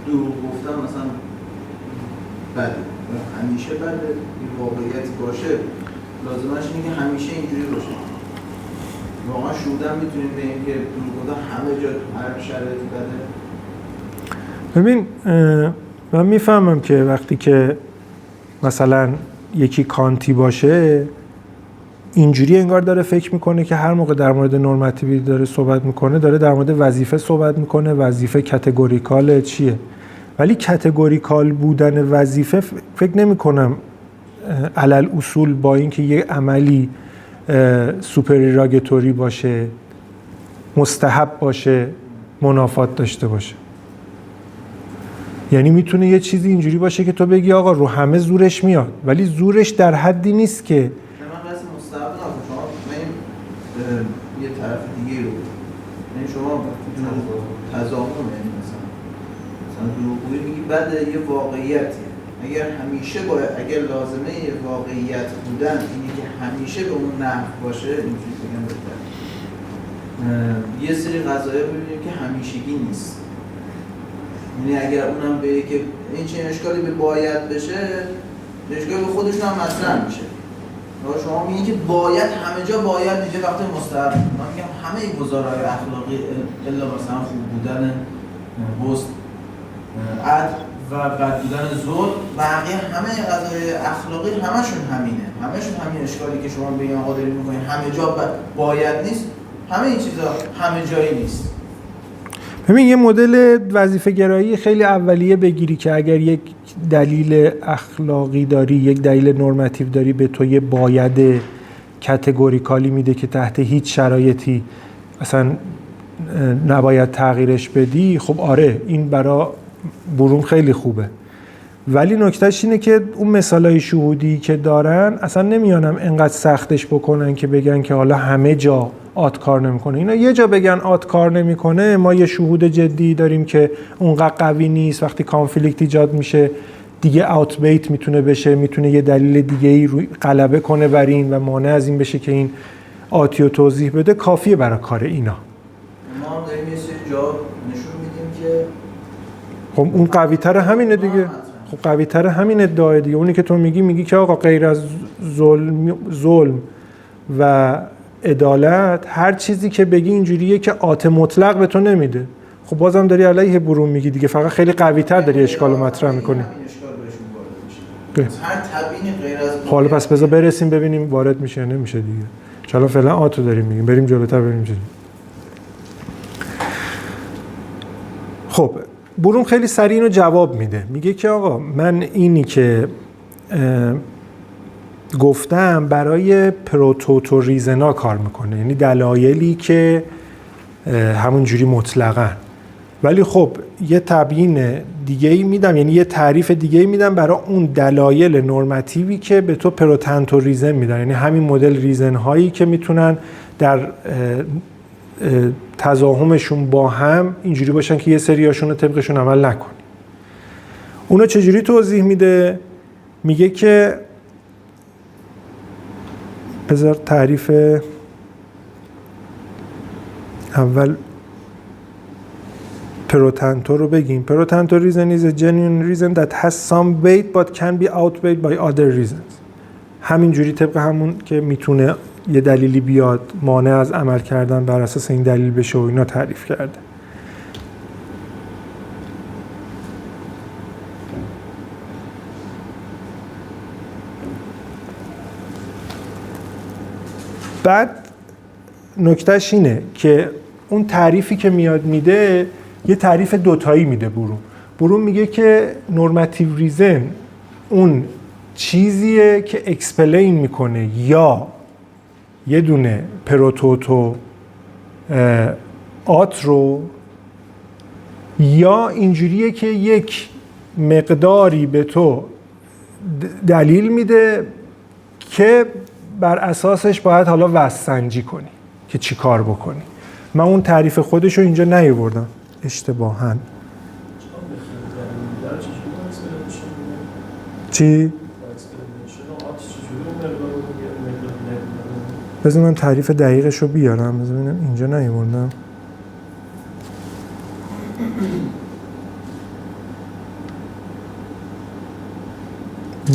دروغ گفتن مثلا بده، همیشه بده، این واقعیت باشه لازمش اینه که همیشه اینجوری باشه. واقعا شودن میتونیم به این که دروغ گفتن همه جا هر شرایطی بده؟ ببین من میفهمم که وقتی که مثلا یکی کانتی باشه اینجوری انگار داره فکر میکنه که هر موقع در مورد نورماتیویتی داره صحبت میکنه داره در مورد وظیفه صحبت میکنه، وظیفه کاتگوریکال چیه. ولی کاتگوریکال بودن وظیفه فکر نمی کنم علل اصول با اینکه یه عملی سوپریراگتوری باشه، مستحب باشه، منافات داشته باشه. یعنی میتونه یه چیزی اینجوری باشه که تو بگی آقا رو همه زورش میاد، ولی زورش در حدی نیست که من قصد مستعد نبود. شما من یه طرف دیگه رو یعنی شما تضامن، یعنی مثلا دروغگویی میگی بعد یه واقعیتی، اگر لازمه یه واقعیت بودن اینه که همیشه به اون نحو باشه، اینجوری بگم بهتر، یه سری قضایا ببینیم که همیشگی نیست. یعنی اگر اونم بگه که این چه اشکالی به باید بشه، اشکالی به خودشون هم مطرح میشه. شما میگین که باید همه جا باید میشه وقتی مستحب. من میگم همه گزارهای اخلاقی الا مثلا خوب بودن حسن، عدل و بد بودن ظلم، بقیه همه قضايا اخلاقی همشون همین اشکالی که شما بگین آقا دارید میکنین همه جا باید نیست، همه این چیزا همه جایی نیست. ببین یه مدل وظیفه گرایی خیلی اولیه بگیری که اگر یک دلیل اخلاقی داری، یک دلیل نورماتیو داری، به تو یه باید کاتگوریکالی میده که تحت هیچ شرایطی اصلا نباید تغییرش بدی، خب آره این برا بروم خیلی خوبه. ولی نکتهش اینه که اون مثالای شهودی که دارن اصلا نمیانم انقدر سختش بکنن که بگن که حالا همه جا آت کار نمیکنه. اینا یه جا بگن آت کار نمیکنه، ما یه شهود جدی داریم که اونقدر قوی نیست، وقتی کانفلیکت ایجاد میشه دیگه اوت بیت میتونه بشه، میتونه یه دلیل دیگه ای روی غلبه کنه بر این و مانع از این بشه که این آتی رو توضیح بده، کافیه برای کار اینا. ما هم داریم یه سری جا نشون میدیم که خب اون قوی تر همینه دیگه. خب قوی تر همین ادعای دیگه. اونی که تو میگی که آقا غیر از ظلم و عدالت هر چیزی که بگی اینجوریه که آت مطلق به تو نمیده. خب بازم داری علیه بروم میگی دیگه، فقط خیلی قوی تر داری اشکالو مطرح میکنی. هر تبیین غیر از حالا پس بذار برسیم ببینیم وارد میشه یا نمیشه دیگه. چرا فعلا آتو داریم میگیم، بریم جلوتر ببینیم چی. خب بروم خیلی سریع اینو جواب میده، میگه که آقا من اینی که گفتم برای پروتوتو ریزنا کار میکنه، یعنی دلایلی که همون جوری مطلقاً، ولی خب یه تبیین دیگه ای میدم، یعنی یه تعریف دیگه ای میدم برای اون دلایل نورماتیوی که به تو پروتنتو ریزن میدن، یعنی همین مدل ریزن هایی که میتونن در تضاهمشون با هم اینجوری باشن که یه سریاشون رو طبقشون عمل نکنی. اونا چجوری توضیح میده؟ میگه که بذار تعریف اول پروتنتو رو بگیم. پروتنتو reason is a genuine reason that has some weight but can be outweighed by other reasons. همین جوری طبق همون که میتونه یه دلیلی بیاد مانع از عمل کردن بر اساس این دلیل بشه و اینا تعریف کرده. بعد نکتهش اینه که اون تعریفی که میاد میده یه تعریف دوتایی میده. بروم میگه که نورماتیو ریزن اون چیزیه که اکسپلین میکنه یا یه دونه پروتوتو آت رو، یا اینجوریه که یک مقداری به تو دلیل میده که بر اساسش باید حالا وزن‌سنجی کنی که چی کار بکنی. من اون تعریف خودش رو اینجا نیاوردم اشتباهاً. چی؟ بذار من تعریف دقیقش رو بیارم، بذار ببینم اینجا نیاوردم.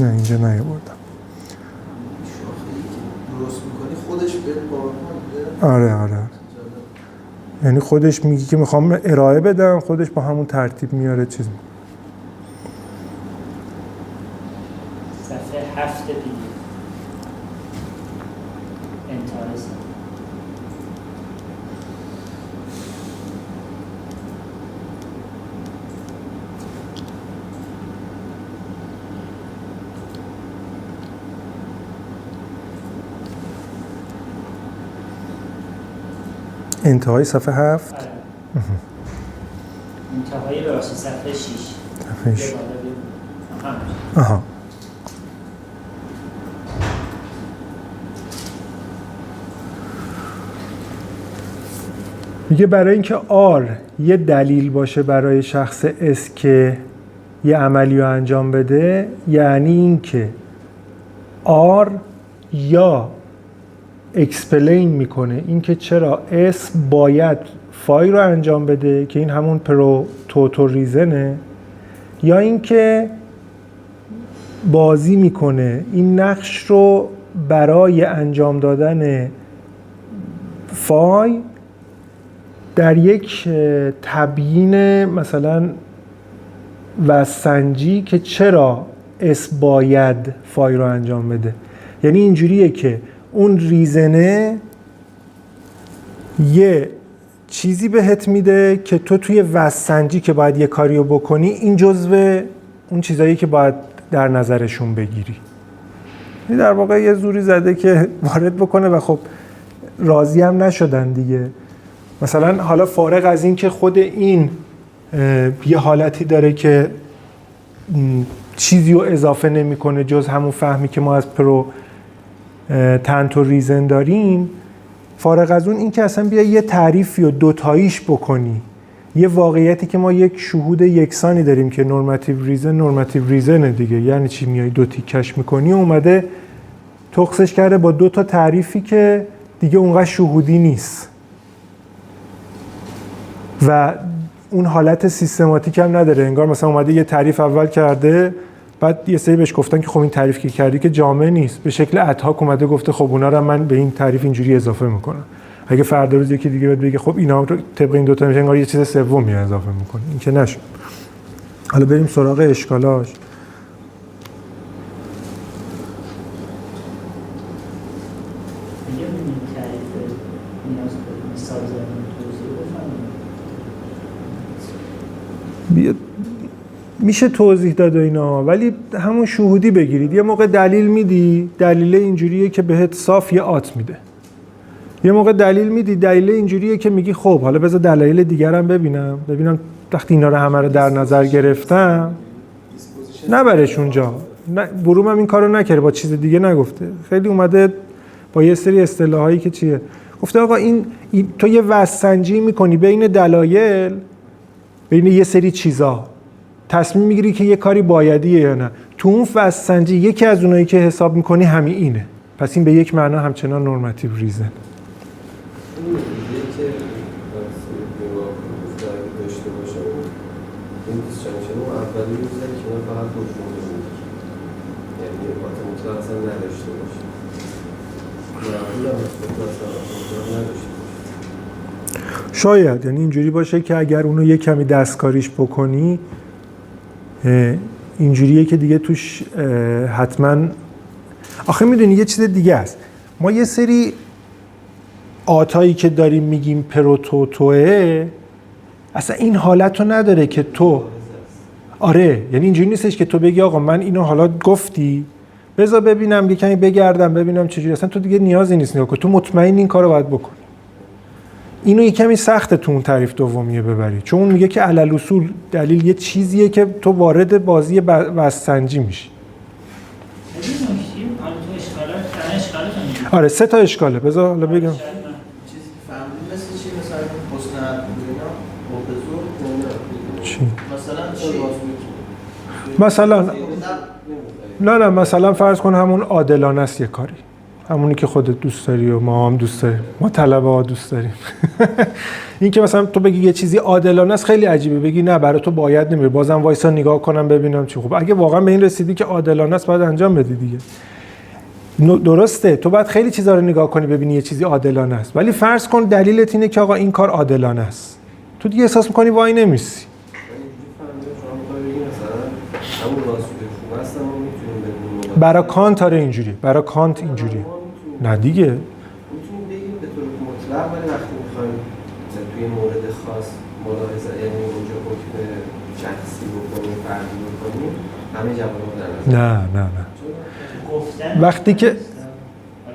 نه اینجا نیاوردم. درست میکنی خودش به باور آره یعنی خودش میگه که میخوام ارائه بدم، خودش با همون ترتیب میاره چیز میکنه. صفحه 7 دیگه انتهای انتهای صفحه 7. انتهای راست صفحه 6. صفحه خیش. آها. میگه برای اینکه R یه دلیل باشه برای شخص S که یه عملی رو انجام بده، یعنی اینکه R یا اکسپلین میکنه اینکه چرا S باید فای رو انجام بده که این همون پروتوتو ریزنه، یا اینکه بازی میکنه این نقش رو برای انجام دادن فای در یک تبیین مثلا وسنجی که چرا اس باید فای رو انجام بده. یعنی اینجوریه که اون ریزنه یه چیزی بهت میده که تو توی وسنجی که باید یه کاری رو بکنی این جزو اون چیزایی که باید در نظرشون بگیری. این در واقع یه زوری زده که وارد بکنه و خب راضی هم نشدن دیگه. مثلا حالا فارغ از این که خود این یه حالتی داره که چیزی رو اضافه نمیکنه جز همون فهمی که ما از تنت و ریزن داریم، فارغ از اون این که اصلا بیا یه تعریفی رو دوتاییش بکنی، یه واقعیتی که ما یک شهود یکسانی داریم که نورماتیو ریزن دیگه، یعنی چی؟ میای دو تیکش میکنی و اومده تخصش کرده با دو تا تعریفی که دیگه اونقدر شهودی نیست و اون حالت سیستماتیک هم نداره. انگار مثلا اومده یه تعریف اول کرده، بعد یه سری بهش گفتن که خب این تعریف که کردی که جامع نیست، به شکل ادهاک اومده گفته خب اونا رو من به این تعریف اینجوری اضافه میکنم. اگه فردا روز یکی دیگه بگه خب اینا رو طبق این دو تا میشه، انگار یه چیز سومی اضافه میکنه. این که نشد. حالا بریم سراغ اشکالاش. میشه توضیح داد و اینا، ولی همون شهودی بگیرید. یه موقع دلیل میدی، دلیل اینجوریه که بهت صاف یه آت میده. یه موقع دلیل میدی، دلیل اینجوریه که میگی خب حالا بذار دلایل دیگرم ببینم وقتی اینا رو همه رو در نظر گرفتم نبرش اونجا. بروم هم این کارو نکرده، با چیز دیگه نگفته. خیلی اومده با یه سری اصطلاحایی که چیه گفته آقا این تو یه وزن‌سنجی میکنی بین دلایل، بین یه سری چیزا، تصمیم میگیری که یه کاری بایدیه یا نه. تو اون وزن‌سنجی یکی از اونایی که حساب میکنی همین اینه. پس این به یک معنا همچنان نورماتیو ریزن. شاید یعنی اینجوری باشه که اگر اونو یه کمی دستکاریش بکنی اینجوریه که دیگه توش حتما آخه میدونی یه چیز دیگه است. ما یه سری آتایی که داریم میگیم پروتوتوه اصلا این حالت رو نداره که تو آره، یعنی اینجوری نیستش که تو بگی آقا من اینو حالا گفتی بذار ببینم یه کمی بگردم ببینم چجوری، اصلا تو دیگه نیازی نیست نگاه کن، تو مطمئن این کارو باید بکنی. اینو یه کمی سخته تو اون تعریف دومیه ببری، چون اون میگه که علل اصول دلیل یه چیزیه که تو وارد بازی وزن‌سنجی میشی. آره 3 تا اشکاله. بذار حالا بگم چیزی که فهمیدیم مثل چی؟ مثلا حسن عدوینا چی؟ مثلا نه مثلا فرض کن همون عادلانه است یه کاری، همونی که خودت دوست داری و ما هم دوست داریم، ما طلبه ها دوست داریم. این که مثلا تو بگی یه چیزی عادلانه است خیلی عجیبه، بگی نه برای تو باید نمیره، بازم وایسا نگاه کنم ببینم چی. خب اگه واقعا به این رسیدی که عادلانه است باید انجام بدی دیگه. درسته تو باید خیلی چیزا رو نگاه کنی ببینی یه چیزی عادلانه است، ولی فرض کن دلیلت اینه که آقا این کار عادلانه است، تو دیگه احساس می‌کنی وای نمیسی. برای کانت آره اینجوری، برای کانت اینجوری. نه دیگه میتونیم بگیم به طور مطلق، ولی وقتی میخوایم توی مورد خاص ملاحظه یعنی اونجا حکم شخصی بکنیم فردی بکنیم همه جواب در نظر. نه وقتی که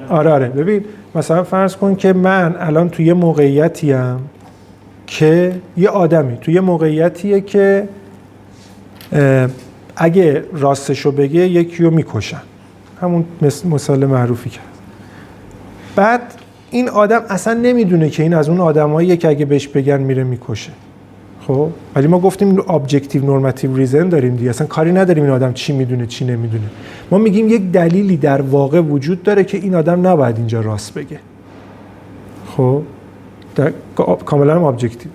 آره ببین مثلا فرض کن که من الان توی موقعیتیم که یه آدمی توی موقعیتیه که اگه راستشو بگه یکی رو میکشن، همون مثال معروفی کرد. بعد این آدم اصلا نمیدونه که این از اون آدماییه که اگه بهش بگن میره میکشه. خب ولی ما گفتیم ابجکتیو نورماتیو ریزن داریم دیگه، اصلا کاری نداریم این آدم چی میدونه چی نمیدونه. ما میگیم یک دلیلی در واقع وجود داره که این آدم نباید اینجا راست بگه. خب کاملا ابجکتیو.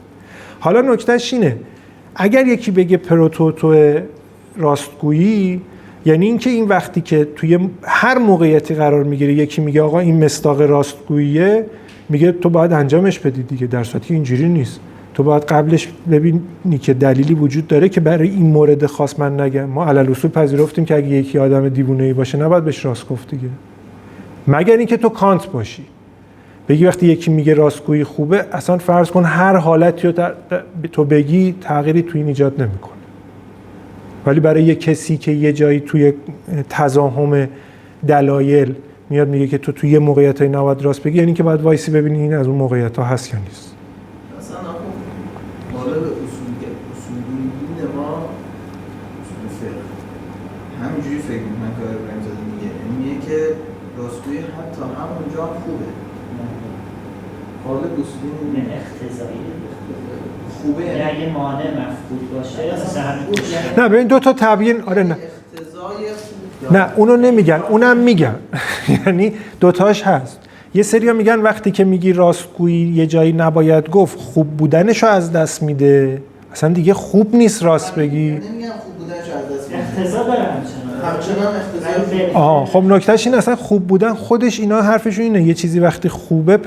حالا نکتهش اینه اگر یکی بگه پروتوتو راستگویی، یعنی اینکه این وقتی که توی هر موقعیتی قرار میگیره یکی میگه آقا این مصداق راستگوییه، میگه تو باید انجامش بدی دیگه، در صورتی که اینجوری نیست. تو باید قبلش ببینی که دلیلی وجود داره که برای این مورد خاص من نگم. ما علل اصول پذیرفتیم که اگه یکی آدم دیوونه‌ای باشه نباید بهش راست گفت دیگه، مگر اینکه تو کانت باشی بگی وقتی یکی میگه راستگویی خوبه، اصلا فرض کن هر حالتی رو تو بگی تغییری توی این ایجاد نمیکنه. ولی برای یه کسی که یه جایی توی تضاهم دلایل میاد میگه که تو توی یه موقعیتایی نباید راست بگی، یعنی که باید وایسی ببینی این از اون موقعیت‌ها هست یا نیست. مثلا مال به اصولگویی ما اصول فقه همینجوری فکر می‌کنم که ابراهیم زاده میگه که راستگویی حتی همونجا خوبه. حال اصولی اقتضایی خوبه، یعنی اگه مانع مفقود باشه نه ببین دو تا تبیین. آره نه اقتضای خوب نه اونو نمیگن، اونم میگن. یعنی دوتاش هست. یه سریا میگن وقتی که میگی راستگویی یه جایی نباید گفت، خوب بودنشو از دست میده، اصلا دیگه خوب نیست راست بگی. نمیگم خوب بودنشو از دست میده، اقتضا داره همچنان اقتضای. خب نکتهش این اصلا خوب بودن خودش، اینا حرفشون اینه یه چیزی وقتی خوبه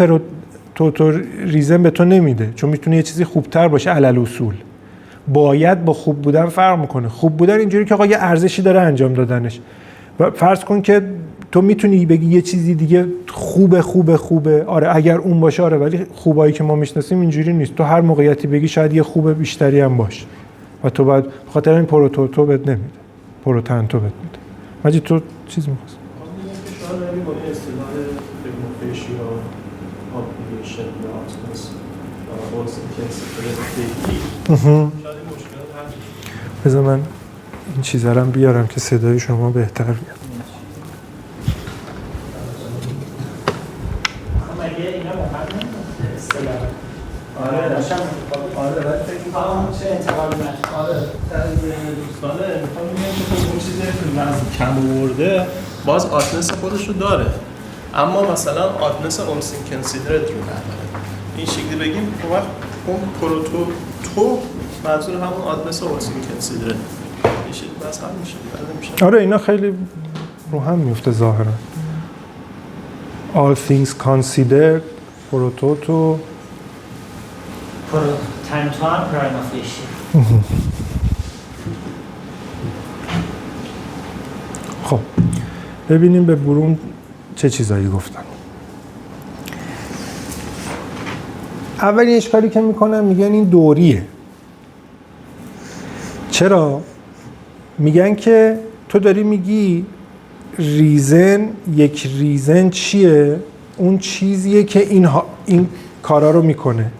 تو ریزن به تو نمیده، چون میتونه یه چیزی خوبتر باشه. علل اصول باید با خوب بودن فرق میکنه. خوب بودن اینجوری که آقا یه ارزشی داره انجام دادنش. و فرض کن که تو میتونی بگی یه چیزی دیگه خوبه، آره اگر اون باشه آره، ولی خوبایی که ما میشناسیم اینجوری نیست. تو هر موقعیتی بگی شاید یه خوب بیشتری هم باشه و تو باید بخاطر این پروتوتو بد نمیده، پروتنتو بد میده. ماجی تو چیز می‌خواست؟ شاید نمی با این اصطلاح فیگموفیشیا آپلیکیشن یا آتنس و اورسین کنسیدرتی شاید این مشکلات حل بذار من این چیزا رو بیارم که صدای شما بهتر بیاد. مگه اینا مهمه اصطلاح؟ آره ولی فکر می‌کنم چه انتقال نشه. آره در دوستانه میخوام بگم که خب اون چیزی که وزن کم آورده باز آتنس خودش رو داره، اما مثلا آتنس اونسین کنسیدرت رو نداره. این شکلی بگیم اون وقت اون پروتوتو منظور همون آتنس اونسین کنسیدرت این شکلی بس هم میشه. آره اینا خیلی رو هم میفته ظاهرا. All things considered پروتوتو تنتو هم پرایم فیشی. خب ببینیم به برون چه چیزایی گفتن. اولین اشکالی که میکنن میگن این دوریه. چرا؟ میگن که تو داری میگی یک ریزن چیه؟ اون چیزیه که این کارا رو میکنه.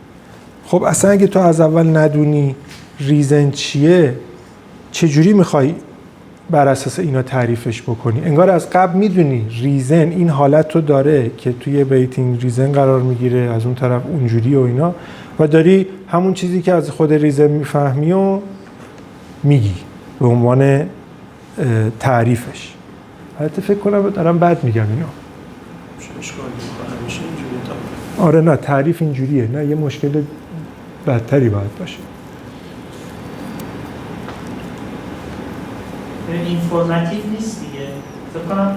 خب اصلا اگه تو از اول ندونی ریزن چیه، چجوری میخوای بر اساس اینا تعریفش بکنی؟ انگار از قبل میدونی ریزن این حالت رو داره که توی بیتینگ ریزن قرار میگیره، از اون طرف اونجوری و اینا، و داری همون چیزی که از خود ریزن میفهمی و میگی به عنوان تعریفش. البته فکر کنم دارم بد میگم اینا. همیشه اینجوری تا آره نه تعریف اینجوریه، نه یه مشکل بدتری باید باشه. اینفورماتیو نیست دیگه. فکر کنم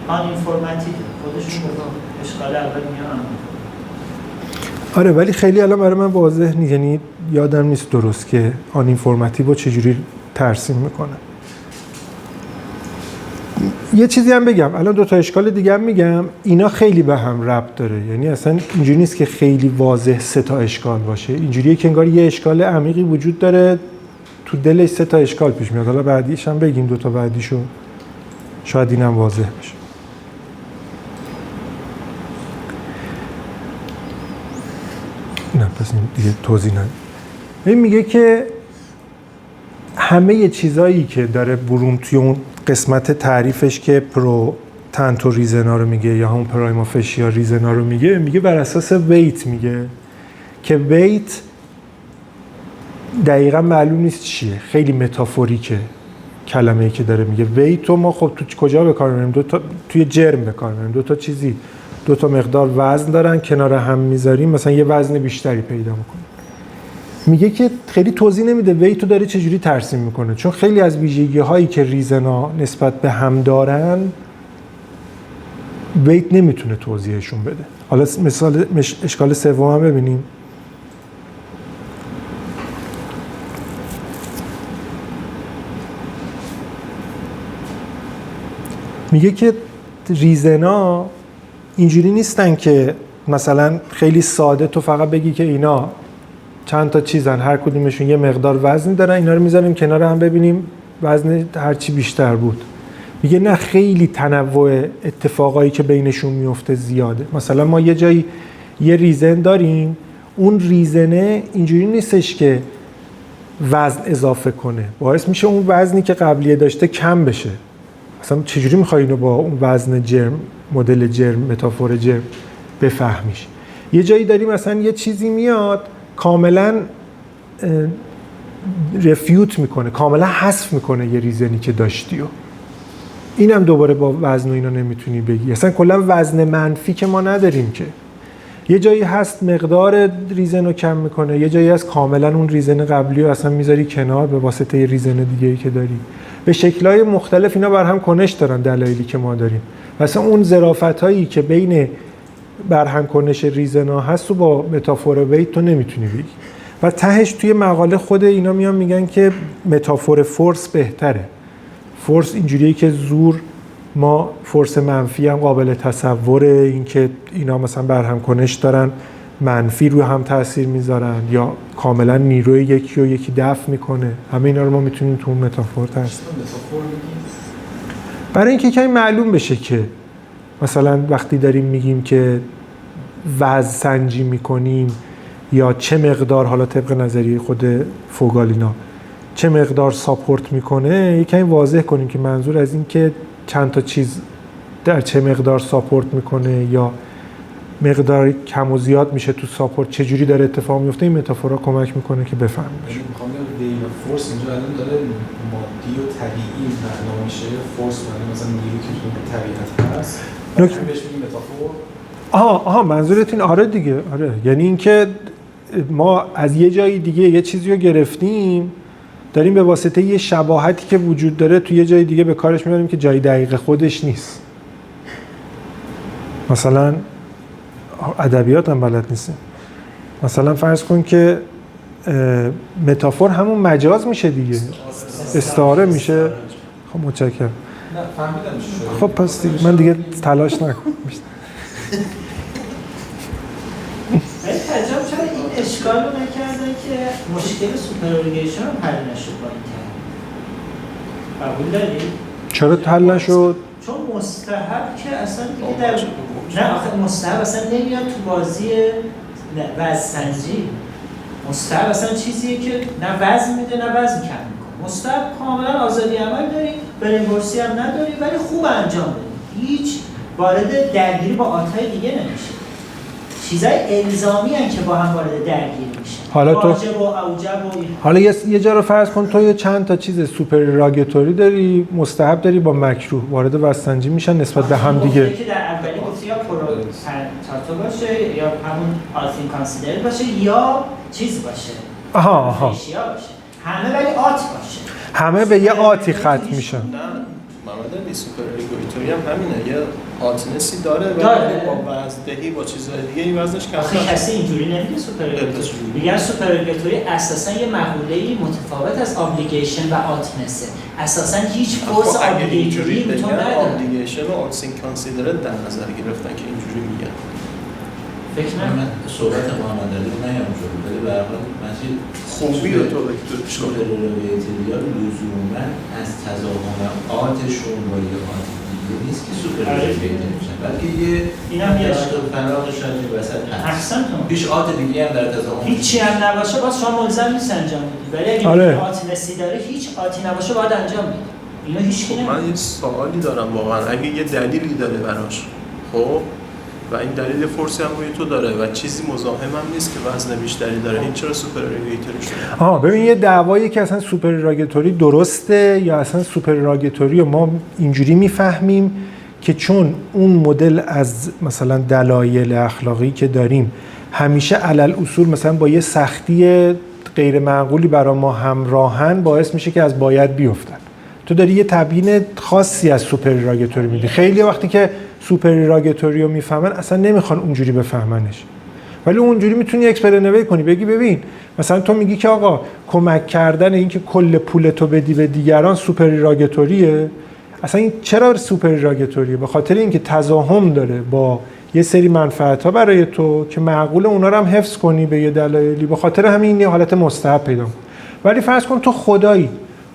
آن اینفورماتیو خودشون اشکال اول میان. آره ولی خیلی الان برای من واضح نیست، یعنی یادم نیست درست که آن اینفورماتیو رو چجوری ترسیم میکنه. یه چیزی هم بگم، الان دو تا اشکال دیگه هم میگم، اینا خیلی به هم ربط داره، یعنی اصلا اینجوری نیست که خیلی واضح سه تا اشکال باشه، اینجوریه که انگار یه اشکال عمیقی وجود داره تو دلش سه تا اشکال پیش میاد. حالا بعدیش هم بگیم، دو تا بعدیشو شاید اینم واضح بشه. پس این دیگه توضیح نداره. این میگه که همه چیزایی که داره بروم توی اون قسمت تعریفش که پرو تنتو ریزنا رو میگه یا همون پرایما فشیا ریزنا رو میگه بر اساس ویت میگه که ویت دقیقا معلوم نیست چیه، خیلی متافوریکه کلمه‌ای که داره میگه. ویت رو ما خب تو کجا به کار میبریم؟ توی جرم به کار میبریم. دو تا مقدار وزن دارن کنار هم میذاریم مثلا یه وزن بیشتری پیدا میکنه. میگه که خیلی توضیح نمیده ویت رو داره چجوری ترسیم میکنه، چون خیلی از ویژگی هایی که ریزنا نسبت به هم دارن ویت نمیتونه توضیحشون بده. حالا مثال اشکال سوم هم ببینیم. میگه که ریزنا اینجوری نیستن که مثلا خیلی ساده تو فقط بگی که اینا چند تا چیزن، هر کدومشون یه مقدار وزنی دارن، اینا رو میذاریم کنار هم ببینیم وزن هرچی بیشتر بود. میگه نه، خیلی تنوع اتفاقایی که بینشون میفته زیاده. مثلا ما یه جایی یه ریزن داریم، اون ریزنه اینجوری نیستش که وزن اضافه کنه، باعث میشه اون وزنی که قبلیه داشته کم بشه. مثلا چجوری میخوای اینو با اون وزن جرم، مدل جرم، متافور جرم بفهمیش؟ یه جایی داریم مثلا یه چیزی میاد کاملا رفیوت میکنه، کاملا حذف میکنه یه ریزنی که داشتی و اینم دوباره با وزن و اینا نمیتونی بگی. اصلا کلا وزن منفی که ما نداریم که. یه جایی هست مقدار ریزن رو کم میکنه، یه جایی هست کاملا اون ریزن قبلی رو اصلا میذاری کنار به واسطه یه ریزن دیگه‌ای که داری. به شکل‌های مختلف اینا بر هم کنش دارن، دلایلی که ما داریم. مثلا اون ظرافتایی که بین برهم کنش ریزنا هست و با متافور ویت تو نمیتونی بگی. و تهش توی مقاله خود اینا میان میگن که متافور فورس بهتره. فورس اینجوریه که زور، ما فورس منفی هم قابل تصوره، اینکه اینا مثلا برهم کنش دارن منفی روی هم تاثیر میذارن یا کاملا نیروی یکی و یکی دفع میکنه. همه اینا رو ما میتونیم تو اون متافور ترسیم. برای اینکه کمی معلوم بشه که مثلا وقتی داریم میگیم که وزن سنجی میکنیم یا چه مقدار، حالا طبق نظریه خود فوگالینا چه مقدار ساپورت میکنه، یکمی واضح کنیم که منظور از این که چند تا چیز در چه مقدار ساپورت میکنه یا مقدار کم و زیاد میشه تو ساپورت چجوری داره اتفاق میفته، این متافورا کمک میکنه که بفهمیم. میخوام بگم فورس اینجا الان داره مادی و طبیعی معنا میشه. فورس معنی مثلا نیرویی که تو طبیعت هست. بهش میگیم متافور. آها منظورت این؟ آره دیگه، آره. یعنی اینکه ما از یه جای دیگه یه چیزی رو گرفتیم، داریم به واسطه یه شباهتی که وجود داره تو یه جای دیگه به کارش میبریم که جای دقیق خودش نیست. مثلا ادبیات هم بلد نیستیم. مثلا فرض کن که متافور همون مجاز میشه دیگه، استعاره میشه. خب متشکرم. نه فهمیدم چی خب شد. پس دیگه من دیگه تلاش نکنم. ولی تجربه چرا این اشکال رو نکردن که مشکل سوپرالیگیشن رو حل نشد با این ترم؟ قبول داری؟ چرا حل نشد؟ چون مستحب که اصلا دیگه در... نه آخه مستحب اصلا نمیاد تو بازی وزن‌سنجی. مستحب اصلا چیزیه که نه وزن میده نه وزن کم میکنه. مستحب کاملا آزادی عمل داری، برین‌ورسی هم نداری، ولی خوب انجام بدی. هیچ وارد درگیری با آتهای دیگه نمیشه. چیزای الزامی هستن که با هم وارد درگیری میشن. حالا تو واجب و اوجب و حالا یه جا رو فرض کن تو یه چند تا چیز سوپراگاتوری داری، مستحب داری با مکروه وارد وزن‌سنجی میشن نسبت به هم دیگه. که در اولی گفتی یا پروتاتو باشه یا همون آلفین کانسیدر باشه یا چیز باشه. آها. باشه. همه ولی آت باشه. همه به یه آتی ختم میشن. نه محمد علی سوپرالیگویتوری هم همینه، یه آتنسی داره ولی با وزندهی با چیزهای دیگه این وزنش کمتر. آخه کسی اینجوری نمیگه سوپرالیگویتوری. میگن سوپرالیگویتوری اساسا یه مقوله‌ای متفاوت از ابلیگیشن و آتنسه. اساسا هیچ فورس ابلیگیتوری میتونه نداره. ابلیگیشن و آلسین کانسیدرت در نظر گرفتن که اینجوری میگن. فکر من صحبت محمد علی رو نیامجوری ولی به هر حال مسئله خوبی رو تو سوپرالیگویتوری لزوما از تضامن آتشون با یه آت نیست که سوپر راگتوری میشن، بلکه یه اینم یه فراغ شاید وسط هست. احسنتون. هیچ آت دیگه هم در تضامن هیچی هم نباشه باز شما ملزم نیست انجام بدید، ولی اگه آره. آتی نسی داره هیچ آتی نباشه باید انجام بدید. اینا هیچ کی من یه سوالی دارم واقعا، اگه یه دلیلی داره براش خب و این دلیل فورسی هم روی تو داره و چیزی مزاحم هم نیست که وزن بیشتری داره، این چرا سوپر راگتوری شده؟ ببین یه دعوایی که اصلا سوپر راگتوری درسته یا اصلا سوپر راگتوری رو ما اینجوری میفهمیم که چون اون مدل از مثلا دلایل اخلاقی که داریم همیشه علل اصول مثلا با یه سختی غیر معقولی برای ما همراهن، باعث میشه که از باید بیفتن. تو داری یه تبیین خاصی از سوپر راگتوری میدی. خیلی وقتی که سوپر راگتوری رو میفهمن اصلا نمیخوان اونجوری بفهمنش، ولی اونجوری میتونی اکسپرینویت کنی، بگی ببین مثلا تو میگی که آقا کمک کردن این که کل پولتو بدی به دیگران سوپر راگتوریه. اصلا این چرا سوپر راگتوریه؟ به خاطر اینکه تضاهم داره با یه سری منفعت‌ها برای تو که معقول اونا رو هم حفظ کنی به یه دلایلی، به خاطر همین یه حالت مستحب پیدا کن. ولی فرض کن تو خدایی،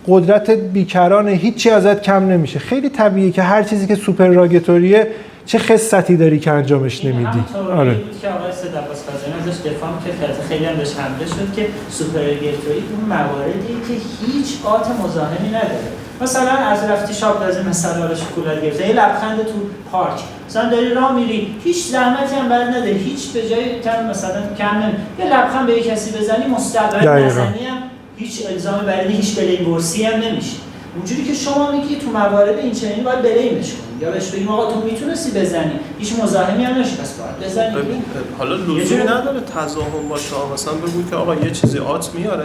قدرت بیکران، هیچی ازت کم نمیشه، خیلی طبیعیه که هر چیزی که سوپر راگتوریه چه خصتی داری که انجامش نمیدی. آره بود که آقای سیدعباس قاضیان ازش دفاع کرد، خیلی هم بهش حمله شد که سوپر راگتوری اون مواردی که هیچ آت مزاحمی نداره. مثلا از رفتی شاب لازم مثلا شکلات گرفته، یه لبخند تو پارک، مثلا داری راه میری هیچ زحمتی هم بر نداره، هیچ به جای تن مثلا کم نمی، یه لبخند به یک کسی بزنی مستقبل نزنی هم هیچ الزامی برای هیچ بلیم‌ورسی هم نمیشه. اونجوری که شما میگی تو موارد این چنینی باید بلیمش کنی یا بهش بگیم آقا تو میتونستی بزنی، هیچ مزاحمی هم نشه، پس باید بزنی. حالا لزومی نداره تضاهم باشه، مثلا بگو که آقا یه چیزی آت میاره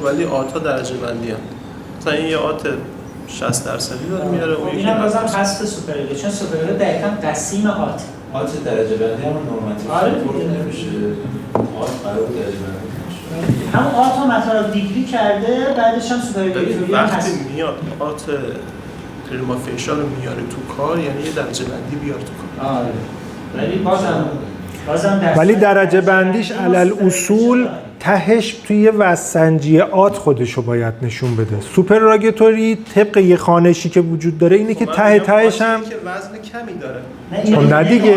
ولی آت‌ها درجه بندی هم. مثلا این یه آت 60% داره میاره، اون یکی اینم بازم خاص سوپر راگتوری، چون سوپر راگتوری دقیقاً قسیم آت درجه بندی هم نورماتیو نمیشه، آت قرار درجه بندی همون آت رو مطالب دیگری کرده، بعدش هم سوپر راگتوری وقتی هست. میاد آت کریمافیشال رو میاره تو کار، یعنی یه درجه بندی بیار تو کار. آره ولی بازم ولی درجه بندیش علل اصول تهش توی وزن‌سنجی آت خودشو باید نشون بده. سوپر راگتوری طبق یه خانشی که وجود داره اینه که ته تهش هم که وزن کمی داره. نه دیگه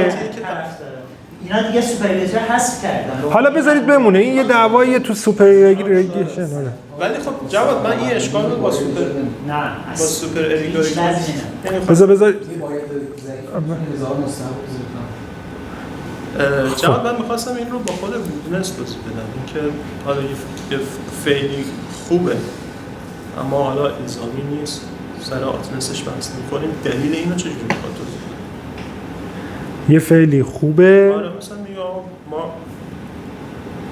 اینا دیگه سوپر راگتوری حذف کردن. حالا بذارید بمونه، این یه دعواییه تو سوپر راگتوری. ولی خب جواد من این اشکال رو با سوپر راگتوری بذار جواد من می‌خواستم این رو با خود بودنس توضیح بدم، اینکه حالا یه فعلی خوبه اما حالا الزامی نیست، سر آتنسش بحث می‌کنیم، دلیل اینو چجوری می‌خواد توضیح بدم؟ یه فعلی خوبه، آره مثلا میگم ما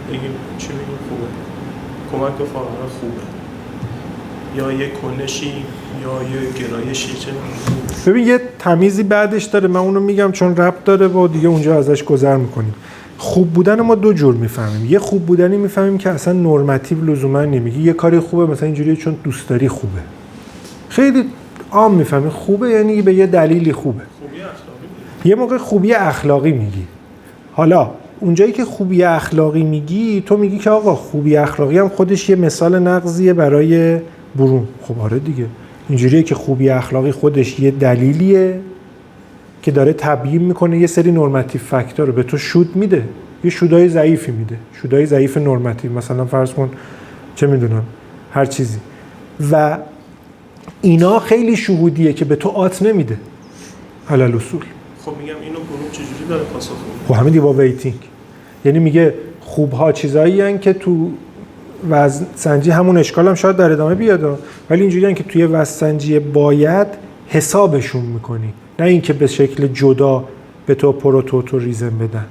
بگیم چی میگیم خوبه، کمک به فقرا خوبه، یا یه کنشی یا یه گرایشی، چه ببین یه تمیزی بعدش داره، من اونو میگم چون ربط داره و دیگه اونجا ازش گذر میکنیم. خوب بودن ما دو جور میفهمیم. یه خوب بودنی میفهمیم که اصلا نورماتیو لزوما نمیگی یه کاری خوبه مثلا اینجوریه چون دوست داری خوبه، خیلی عام میفهمی خوبه یعنی به یه دلیلی خوبه. یه موقع خوبی اخلاقی میگی. حالا اونجایی که خوبی اخلاقی میگی تو میگی که آقا خوبی اخلاقی هم خودش یه مثال نقضیه برای برون. خب آره دیگه، اینجوریه که خوبی اخلاقی خودش یه دلیلیه که داره تبیین میکنه یه سری نورماتیو فاکتور رو به تو شود میده، یه شودای ضعیفی میده، شودای ضعیف نورماتیو، مثلا فرض کن چه میدونم هر چیزی، و اینا خیلی شهودیه که به تو آت نمیده علل اصول. خب میگم اینو برون چجوری داره پاسخ میده؟ خب همین با ویتینگ، یعنی میگه خوبها چیزایی هستن که تو وزن سنجی همون اشکال هم شاید در ادامه بیاد، ولی اینجوری هستن که توی وزن سنجی باید حسابشون میکنی، نه اینکه به شکل جدا به تو پروتوتوریزم بدن.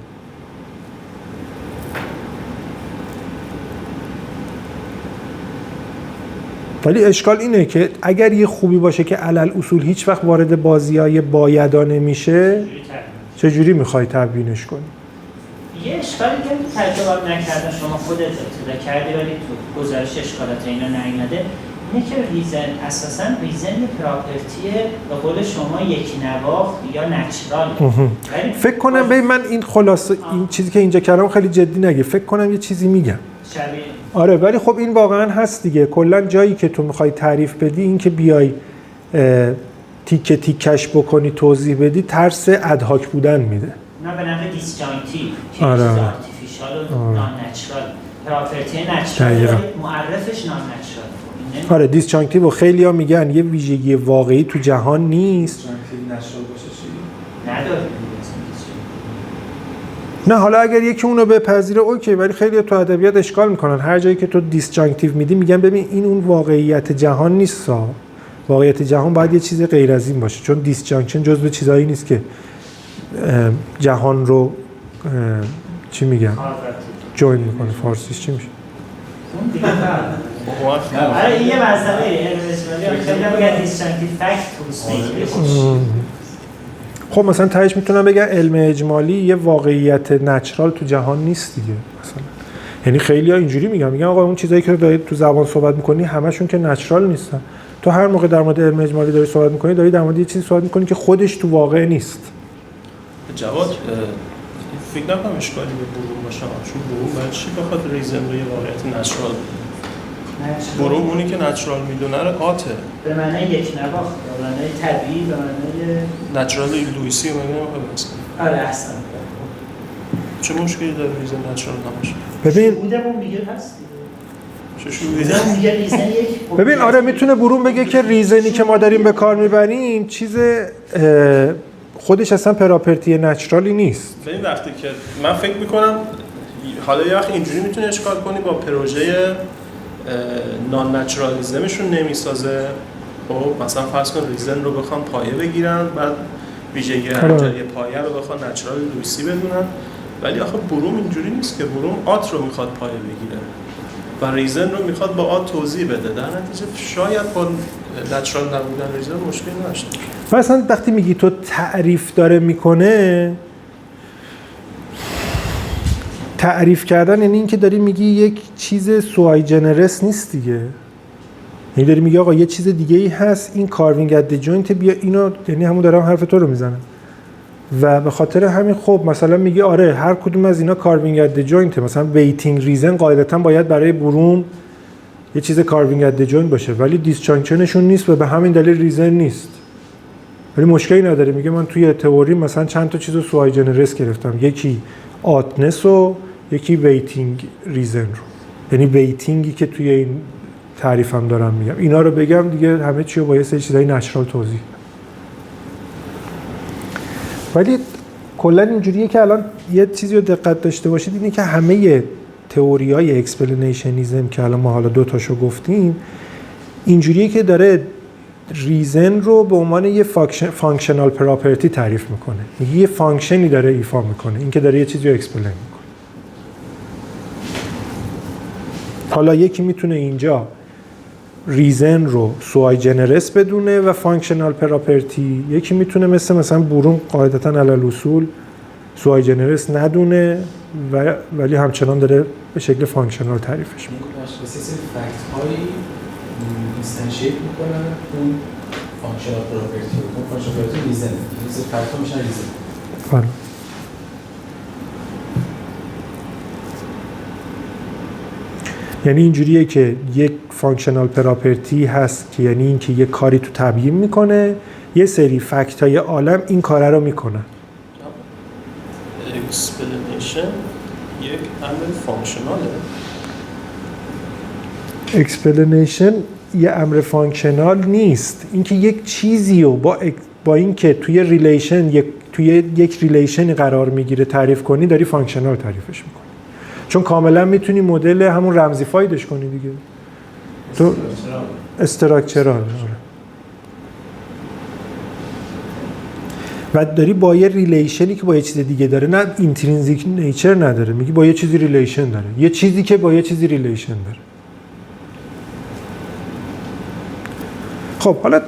ولی اشکال اینه که اگر یه خوبی باشه که علل اصول هیچ وقت وارد بازی‌های بایدا نمیشه، چجوری میخوای تبیینش کنی؟ یه اشکالی که تجربه نکردن شما خودت اطلاع کردی ولی تو گزارش اشکالات اینا نیومده، اینه که ریزن اساساً ریزن یه پراپرتی به قول شما یک نواخت یا نچرال. فکر کنم ببین من این خلاصه این چیزی که اینجا کردم خیلی جدی نگه، فکر کنم یه چیزی میگم. شبیه. آره ولی خب این واقعا هست دیگه. کلا جایی که تو میخوای تعریف بدی این که بیای تیکه تیکش بکنی توضیح بدی ترس ادهاک بودن میده. نه به نفع دیسجانکتیو که آره. چیز آرتیفیشال و نان نچرال، پراپرتی نچرال معرفش نان نچرال. آره دیسجانکتیو و خیلی ها میگن یه ویژگی واقعی تو جهان نیست. نشال باشه چی؟ نداره. نه حالا اگر یکی اونو بپذیره اوکی، ولی خیلی تو ادبیات اشکال میکنن هر جایی که تو دیسجانکتیو میدی میگن ببین این اون واقعیت جهان نیست. واقعیت جهان باید یه چیز غیر از این باشه، چون دیسجانکشن جزو چیزایی نیست که جهان رو چی میگن جوین میکنه. فارسیش چی میشه؟ آره این یه مسئله علم اجمالی خیلی بگن دیسجانکتیو فکت تو خب مثلا تهش میتونم بگم علم اجمالی یه واقعیت نچرال تو جهان نیست دیگه مثلا. یعنی خیلی‌ها اینجوری میگن آقا اون چیزایی که داری تو زبان صحبت میکنی همشون که نچرال نیستن. تو هر موقع در مورد علم اجمالی داری صحبت میکنی داری در مورد یه چیزی صحبت میکنی که خودش تو واقع نیست. جواد فکر نکنم اشکالی به بروم باشه، چون بروم باید چی بخواد ریزن روی واقعیت نچرال. بروم اونی که نچرال میدونه رو آته به معنی یک نواخت، به معنی طبیعی، به معنی نچرال لوئیسی به معنی مثلا. آره احسن. چه مشکلی داره ریزن نچرال نباشه؟ ببین بودمون میگه هست دیگه. ببین آره میتونه بروم بگه که ریزنی که ما داریم به کار میبریم چیز خودش اصلا پراپرتی نچرالی نیست. ببین وقتی که من فکر میکنم حالا یه وقت اینجوری میتونه اشکال کنی با پروژه نان نچرالیزمشون نمیسازه. خب مثلا فرض کن ریزن رو بخوام پایه بگیرن، بعد ویژگی هنجاری پایه رو بخوام نچرال لوئیسی بدونن، ولی آخه بروم اینجوری نیست که بروم آت رو میخواد پایه بگیره و ریزن رو میخواد با آت توضیح بده. در نتیجه شاید با نچرال نبودن ریزن مشکلی نداشته باشه. مثلا وقتی میگی تو تعریف داره میکنه، تعریف کردن یعنی این که داری میگی یک چیز سوای جنرس نیست دیگه. یعنی داری میگی آقا یه چیز دیگه ای هست، این کاروینگ ات دی جوینت، بیا اینو، یعنی همون دارم حرف تو رو میزنم و به خاطر همین خب مثلا میگی آره هر کدوم از اینا کاروینگ ات دی جوینت، مثلا ویتینگ ریزن قاعدتا باید برای بروم یه چیز کاروینگ ات دی جوینت باشه، ولی دیسجانکشنشون نیست و به همین دلیل ریزن نیست. ولی مشکلی نداره، میگه من توی تئوری مثلا چند تا چیزو سوای جنرس گرفتم، یکی آتنس و یکی ویتینگ ریزن رو، یعنی ویتینگی که توی این تعریفم دارم میگم اینا رو بگم دیگه همه چی رو با یه سری چیزای نچرال توضیح. ولی کلا اینجوریه که الان یه چیزی رو دقت داشته باشید اینه که همه تئوریای اکسپلینیشنیزم که الان ما حالا دو تاشو گفتیم اینجوریه که داره ریزن رو به عنوان یه فانکشنال پراپرتی تعریف میکنه، میگه یه فانکشنی داره ایفا میکنه، این که داره یه چیزی رو اکسپلین میکنه. حالا یکی میتونه اینجا ریزن رو سوای جنرس بدونه و فانکشنال پراپرتی، یکی میتونه مثلا بروم قاعدتا علل اصول سوای جنرس ندونه ولی همچنان داره به شکل فانکشنال تعریفش میکنه. تشخیص فکت هایی اینستنشیت میکنن اون فانکشنال پراپرتی رو، اون فانکشنال پراپرتی ریزن، این فکت ها میشن ریزن. بله. یعنی اینجوریه که یک فانکشنال پراپرتی هست که یعنی اینکه یک کاری تو تبیین میکنه، یه سری فکت های عالم این کاره رو میکنن. اکسپلینیشن یک امر فانکشناله. اکسپلینیشن یه امر فانکشنال نیست، اینکه یک چیزی رو با اینکه توی ریلیشن توی یک ریلیشنی قرار میگیره تعریف کنی، داری فانکشنال تعریفش میکنی، چون کاملا میتونی مدل همون رمزی فایدش کنی دیگه. تو استراکچرال و داری با یه ریلیشنی که با یه چیز دیگه داره، نه اینترینزیک نیچر نداره، میگی با یه چیزی ریلیشن داره، یه چیزی که با یه چیزی ریلیشن داره. خب حالا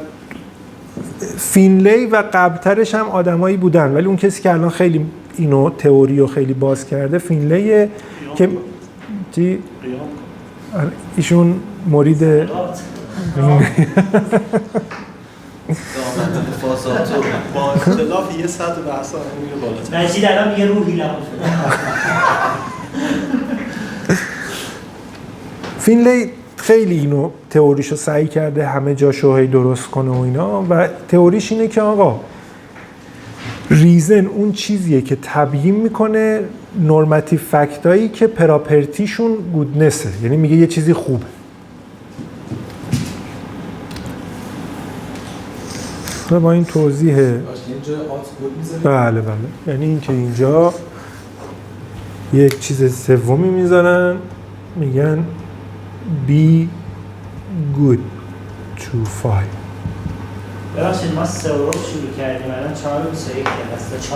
فینلی و قبلترش هم آدمایی بودن، ولی اون کسی که الان خیلی اینو تئوری رو خیلی باز کرده فینلیه که ایشون مرید با اختلاف یه سطح بحثا میگه بالاتر. مجید الان میگه روحی نبود. فینلی خیلی اینو تئوریشو سعی کرده همه جاشو هی درست کنه و اینا و تئوریش اینه که آقا ریزن اون چیزیه که تبیین میکنه نورماتیو فکتایی که پراپرتیشون گودنسه، یعنی میگه یه چیزی خوبه. با این توضیح اینجا آت گود میذاره؟ بله یعنی این که اینجا یک چیز سومی میذارن میگن be good to 5. ببخشید ما 3 رو شروع کردیم الان 4.31 هست، 4.5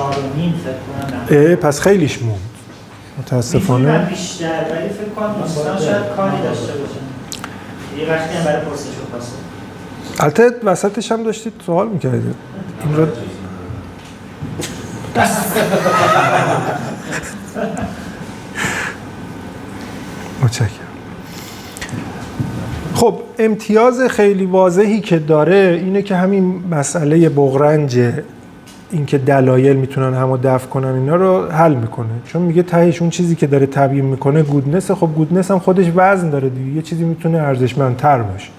فکر کنم. پس خیلیش موند متاسفانه. میتونم بیشتر ولی فکر کنم دوستان شاید کاری داشته باشن یه وقتی هم برای پرسش و پاسخ. البته وسطش هم داشتید سوال میکردید این رو متشکرم. خب امتیاز خیلی واضحی که داره اینه که همین مسئله بغرنج اینکه دلایل میتونن همو دفع کنن اینا رو حل میکنه، چون میگه تهش اون چیزی که داره تبیین میکنه گودنس. خب گودنس هم خودش وزن داره دیگه، یه چیزی میتونه ارزشمندتر باشه.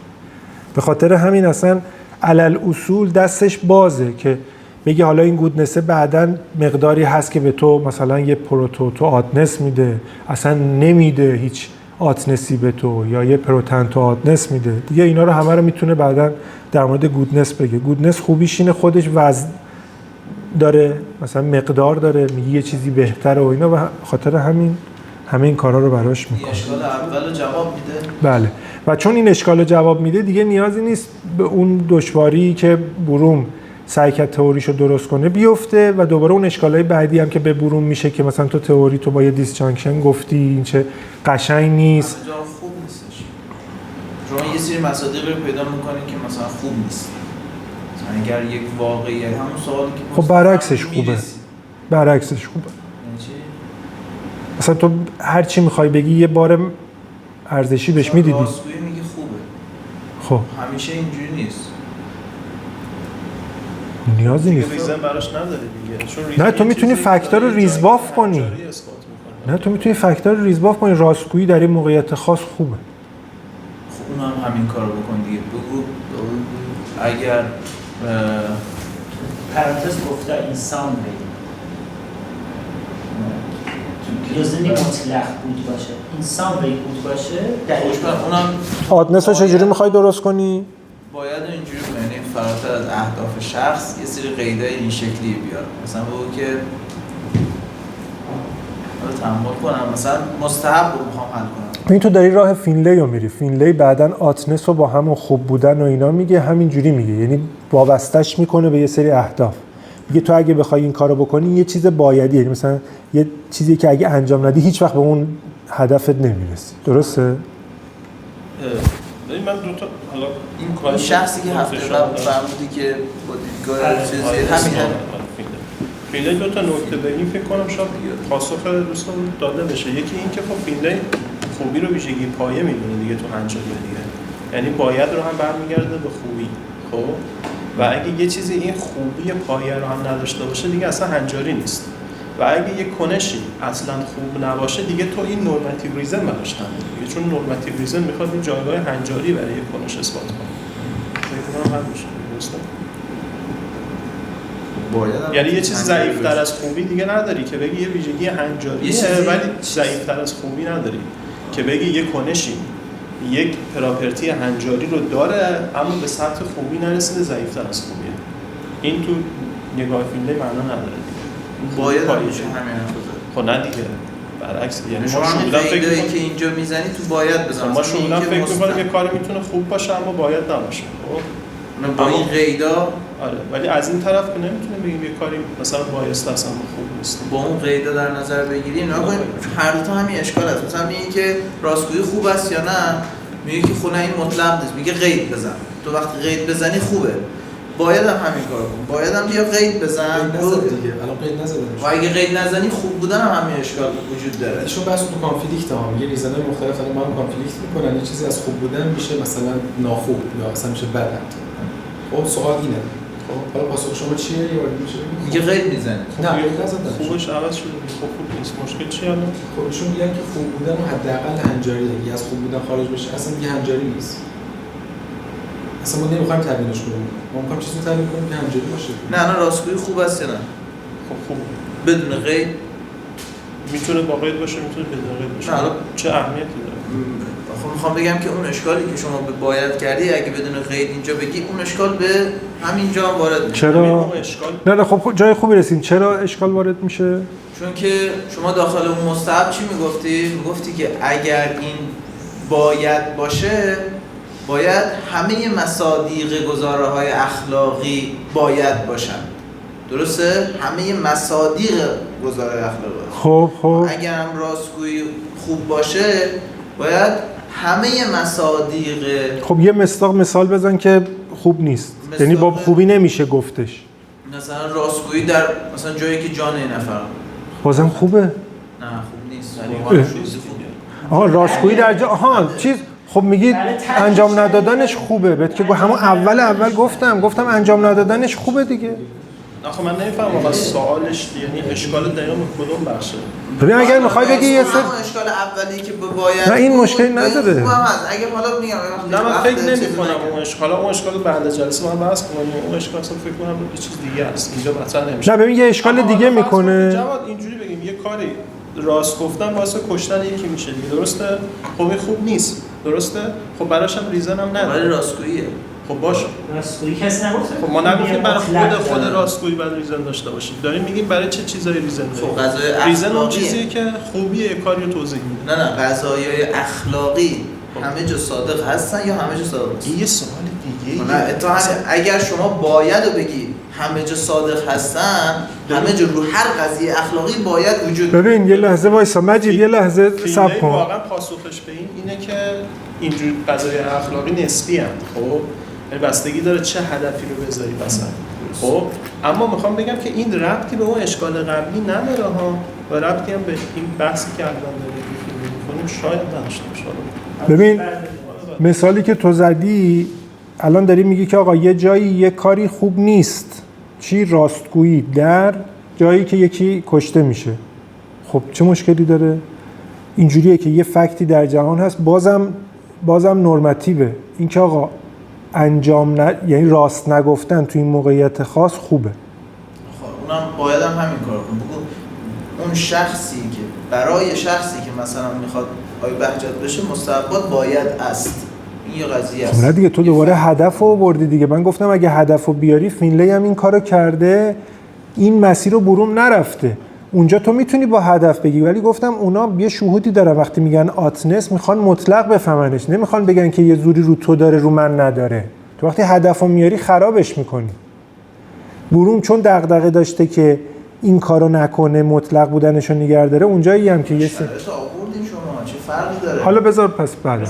به خاطر همین اصلا علل اصول دستش بازه که بگه حالا این گودنسه بعداً مقداری هست که به تو مثلا یه پروتوتو آتنس میده، اصلا نمیده هیچ آتنسی به تو، یا یه پروتنتو آتنس میده دیگه. اینا رو همه رو میتونه بعداً در مورد گودنس بگه. گودنس خوبیش اینه خودش وزن داره، مثلا مقدار داره، میگه یه چیزی بهتره و اینا، و خاطر همین همه این کارا رو براش میکنه. اشکال اول جواب میده. بله و چون این اشکال جواب میده دیگه نیازی نیست به اون دشواری که بروم سعی کرد تئوریشو درست کنه بیفته و دوباره اون اشکالای بعدی هم که به بروم میشه که مثلا تو تئوری تو با یه دیسجانکشن گفتی این چه قشنگ نیست. مثلا خوب نیستش. شما یه سری مصادیقی رو پیدا میکنید که مثلا خوب نیست. مثلا اگر یک واقعی همون سوالی که خب برعکسش خوبه. برعکسش خوبه. مثلا تو هر چی میخوای بگی یه بار ارزشی بهش میدیدی. راستگویی میگه خوبه. خب همیشه اینجوری نیست. نیازی نیست. ریزن براش نداره دیگه. چون نه تو میتونی فاکتور رو ریزباف کنی. نه تو میتونی فاکتور رو ریزباف کنی. راستگویی در این موقعیت خاص خوبه. خب اون هم همین کارو بکن دیگه. بگو اگر پرانتز گفته انسان بگیم لازمی مطلق بود باشه، انسان بود باشه دقیقا اونم آدنس رو چجوری میخوای درست کنی؟ باید اینجوری یعنی فراتر از اهداف شخص یه سری قیدای این شکلی بیار. مثلا بگو که رو تحمل کنم، مثلا مستحب رو میخوام حل کنم. این تو داری راه فینلی رو میری. فینلی بعدن آتنس رو با همون خوب بودن و اینا میگه، همینجوری میگه، یعنی وابستش میکنه به یه سری اهداف. میگه تو اگه بخوای این کارو بکنی یه چیز بایدی، یعنی مثلا یه چیزی که اگه انجام ندی هیچ وقت به اون هدفت نمیرسی. درسته؟ من دو تا حالا این شخصی که هفته قبل فرمودی که با دیدگاه چیزی همین فینلی دو تا نکته به این فکر کنم شاید پاسخ دوستان داده بشه. یکی این که خب فینلی خوبی رو ویژگی پایه میدونه دیگه تو هنجاری دیگه، یعنی باید رو هم برمیگرده به خوبی. خب و اگه یه چیزی این خوبی پایه رو هم نداشته باشه دیگه اصلا هنجاری نیست. و اگه یه کنشی اصلا خوب نباشه دیگه تو این نورماتیو ریزن براش نداری، چون نورماتیو ریزن میخواد این جایگاه هنجاری برای یه کنش اثبات کنه. فکر کنم حل میشه. درسته؟ یعنی یه چیز ضعیف‌تر از خوبی دیگه نداری که بگی یه ویژگی هنجاریه ولی ضعیف‌تر از خوبی نداری که بگی یه کنشی یک پراپرتی هنجاری رو داره اما به سطح خوبی نرسیده، ضعیف‌تر از خوبیه. این تو نگاه فیلمی معنا نداره دیگه. باید میشه همین خب نه دیگه برعکس، یعنی شما شما فکر که اینجا میزنی تو باید بزنی. ما شما فکر می‌کنیم یه کاری میتونه خوب باشه اما باید نباشه. خب با این قیدا آره، ولی از این طرف که نمیتونیم بگیم یه کاری مثلا بایسته اصلا خوب نیست. با اون قیدا در نظر بگیریم نگاه هر دو تا همین اشکال هست. مثلا میگه که راستگویی خوب است یا نه، میگه که خونه این مطلق نیست، میگه قید بزن. تو وقتی قید بزنی خوبه. باید هم همین کارو کن. باید هم بیا قید بزن. دیگه الان قید نزدن. و اگه قید نزنی خوب بودن هم همین اشکال وجود داره. ایشون بحث تو کانفلیکت ها میگه ریزن‌های مختلف الان با هم کانفلیکت میکنن. یه چیزی از خوب بودن میشه مثلا ناخوب یا مثلا میشه بد. خب سوال اینه خب حالا پاسخ شما چیه؟ یه بار میشه میگه غیر میزنه. نه غیر نزدن. خوبش عوض شده. خب خوب نیست. مشکل چیه الان؟ خودشون میگن که خوب بودن و حداقل هنجاری دیگه از خوب بودن خارج بشه اصلا دیگه هنجاری نیست. اصلا ما نمیخوایم تبیینش کنیم. ما میخوایم چیزی تبیین کنیم که هنجاری باشه. نه الان راستگویی خوب است یا نه؟ خب خوب. بدون غیر میتونه با قید باشه، میتونه بدون قید باشه. نه، چه اهمیتی داره؟ خب میخوام بگم که اون اشکالی که شما به باید کردی اگه بدون قید اینجا بگی اون اشکال به همینجا هم وارد میشه. چرا؟ نه خب جای خوبی رسید. چرا اشکال وارد میشه؟ چون که شما داخل اون مستحب چی میگفتی؟ میگفتی که اگر این باید باشه باید همه مصادیق گزاره‌های اخلاقی باید باشن. درسته؟ همه مصادیق گزاره اخلاقی. خب اگر هم راستگویی خوب باشه باید همه مصادیق. خب یه مثال بزن که خوب نیست. یعنی با خوبی نمیشه گفتش. مثلا راستگویی در مثلا جایی که جان این نفر بازم خوبه؟ نه خوب نیست. آها راستگویی در جا چیز خب میگید انجام ندادنش خوبه. بهت که همون اول گفتم انجام ندادنش خوبه دیگه. آخه من نمیفهمم واقعا سوالش یعنی اشکال دقیقاً کدوم بخشه. ببین اگر میخوای بگی یه سر اشکال اولی که باید نه این مشکلی نداره. اگه حالا میگم نه من فکر نمی‌کنم اون اشکال بعد جلسه ما بحث کنیم. اون اشکال اصلا فکر کنم یه چیز دیگه است. اینجا مطرح نمیشه. نه ببین یه اشکال دیگه میکنه. جواد اینجوری بگیم یه کاری راست گفتن واسه کشتن یکی میشه دیگه. درسته؟ خب خوب نیست. درسته؟ خب براش هم ریزن هم نداره. ولی راستگوییه. خب باشه. راستگویی کسی نگفته. خب ما نگفتیم برای خود راستگویی باید ریزن داشته باشیم. داریم میگیم برای چه چیزایی ریزن داریم. خب قضایای اخلاقی. ریزن اون چیزیه که خوبیه کاری رو توضیح میده. نه قضایای اخلاقی همه جا صادق هستن یا همه جا صادق نیستن؟ یه سوال دیگه. نه اگر شما باید رو بگی همه جا صادق هستن، همه جا رو هر قضیه اخلاقی باید وجود. ببین یه لحظه وایسا مجید یه لحظه صبر کن. واقعا پاسخش به اینه که اینجور قضایای اخلاقی نسبی هستند. خب یعنی بستگی داره چه هدفی رو بذاری مثلا. خب اما میخوام بگم که این ربطی به اون اشکال قبلی نداره ها و ربطی هم به این بحثی که الان داریم می‌کنیم شاید نداشته باشه. ببین مثالی که تو زدی الان داری میگی که آقا یه جایی یه کاری خوب نیست. چی؟ راستگویی در جایی که یکی کشته میشه. خب چه مشکلی داره؟ اینجوریه که یه فکتی در جهان هست بازم نرماتیوه. این که آقا یعنی راست نگفتن تو این موقعیت خاص خوبه. خب اونم باید هم همین کار کنه. بگو اون شخصی که برای شخصی که مثلا میخواد آی بهجت بشه مستحبات باید است. این یه قضیه است. نه دیگه تو دوباره هدف رو بردی دیگه. من گفتم اگه هدف رو بیاری فینلی هم این کارو کرده این مسیر رو برون نرفته. اونجا تو میتونی با هدف بگی ولی گفتم اونا یه شهودی داره وقتی میگن آتنس میخوان مطلق بفهمنش نمیخوان بگن که یه زوری رو تو داره رو من نداره. تو وقتی هدف رو میاری خرابش میکنی. برون چون دغدغه داشته که این کارو نکنه مطلق بودنشو نگه داره اونجایی هم که یه سری آوردین شما چه فرقی داره؟ حالا بذار پس بعد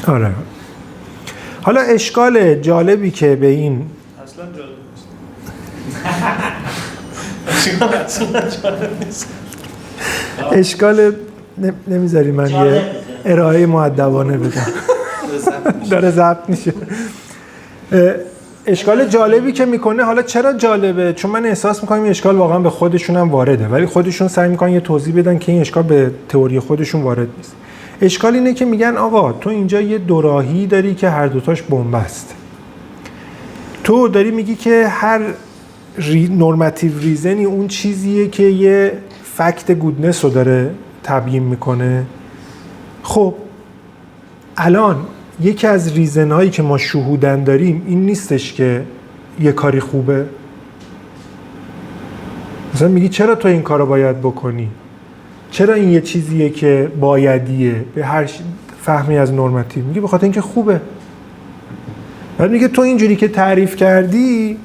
آره. حالا اشکال جالبی که به این اصلا جالب نیست. اشکال نمیذاری من یه ارائه مؤدبانه بدم داره ضبط میشه. اشکال جالبی که میکنه حالا چرا جالبه؟ چون من احساس میکنم این اشکال واقعا به خودشون هم وارده ولی خودشون سعی میکنن یه توضیح بدن که این اشکال به تئوری خودشون وارد نیست. اشکال اینه که میگن آقا تو اینجا یه دوراهی داری که هر دوتاش بن‌بست. تو داری میگی که هر نورماتیو ریزنی اون چیزیه که یه فکت گودنس رو داره تبیین میکنه. خب الان یکی از ریزن هایی که ما شهودن داریم این نیستش که یه کاری خوبه. مثلا میگی چرا تو این کارو باید بکنی؟ چرا این یه چیزیه که بایدیه به هر فهمی از نورماتیو؟ میگی به خاطر اینکه خوبه. بعد میگه تو اینجوری که تعریف کردی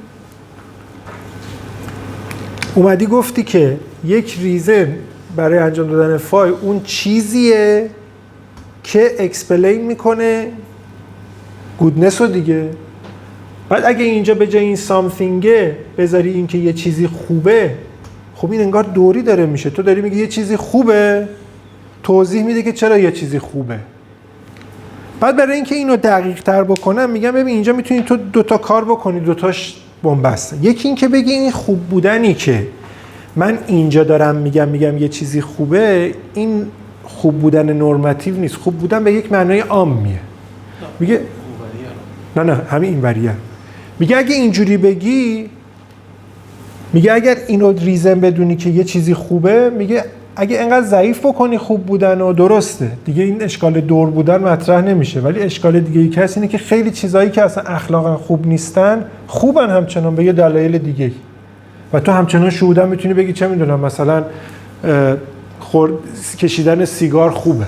اومدی گفتی که یک ریزن برای انجام دادن فایل اون چیزیه که اکسپلین میکنه گودنس رو دیگه. بعد اگه اینجا به جای این سامثینگه بذاری این که یه چیزی خوبه خب این انگار دوری داره میشه. تو داری میگی یه چیزی خوبه توضیح میده که چرا یه چیزی خوبه. بعد برای اینکه اینو دقیق تر بکنم میگم ببین اینجا میتونی تو دوتا کار بکنی، دوتاش بنبسته. یکی این که بگی این خوب بودنی که من اینجا دارم میگم یه چیزی خوبه، این خوب بودن نورماتیو نیست، خوب بودن به یک معنای عامیه. میگه نه همین این وریه. میگه اگه اینجوری بگی، میگه اگر اینو ریزن بدونی که یه چیزی خوبه، میگه اگه اینقدر ضعیف بکنی خوب بودن و درسته دیگه این اشکال دور بودن مطرح نمیشه. ولی اشکال دیگه ای که هست اینه که خیلی چیزایی که اصلا اخلاقا خوب نیستن خوبن همچنان به یه دلایل دیگه و تو همچنان شهودن میتونی بگی چه میدونم مثلا کشیدن سیگار خوبه،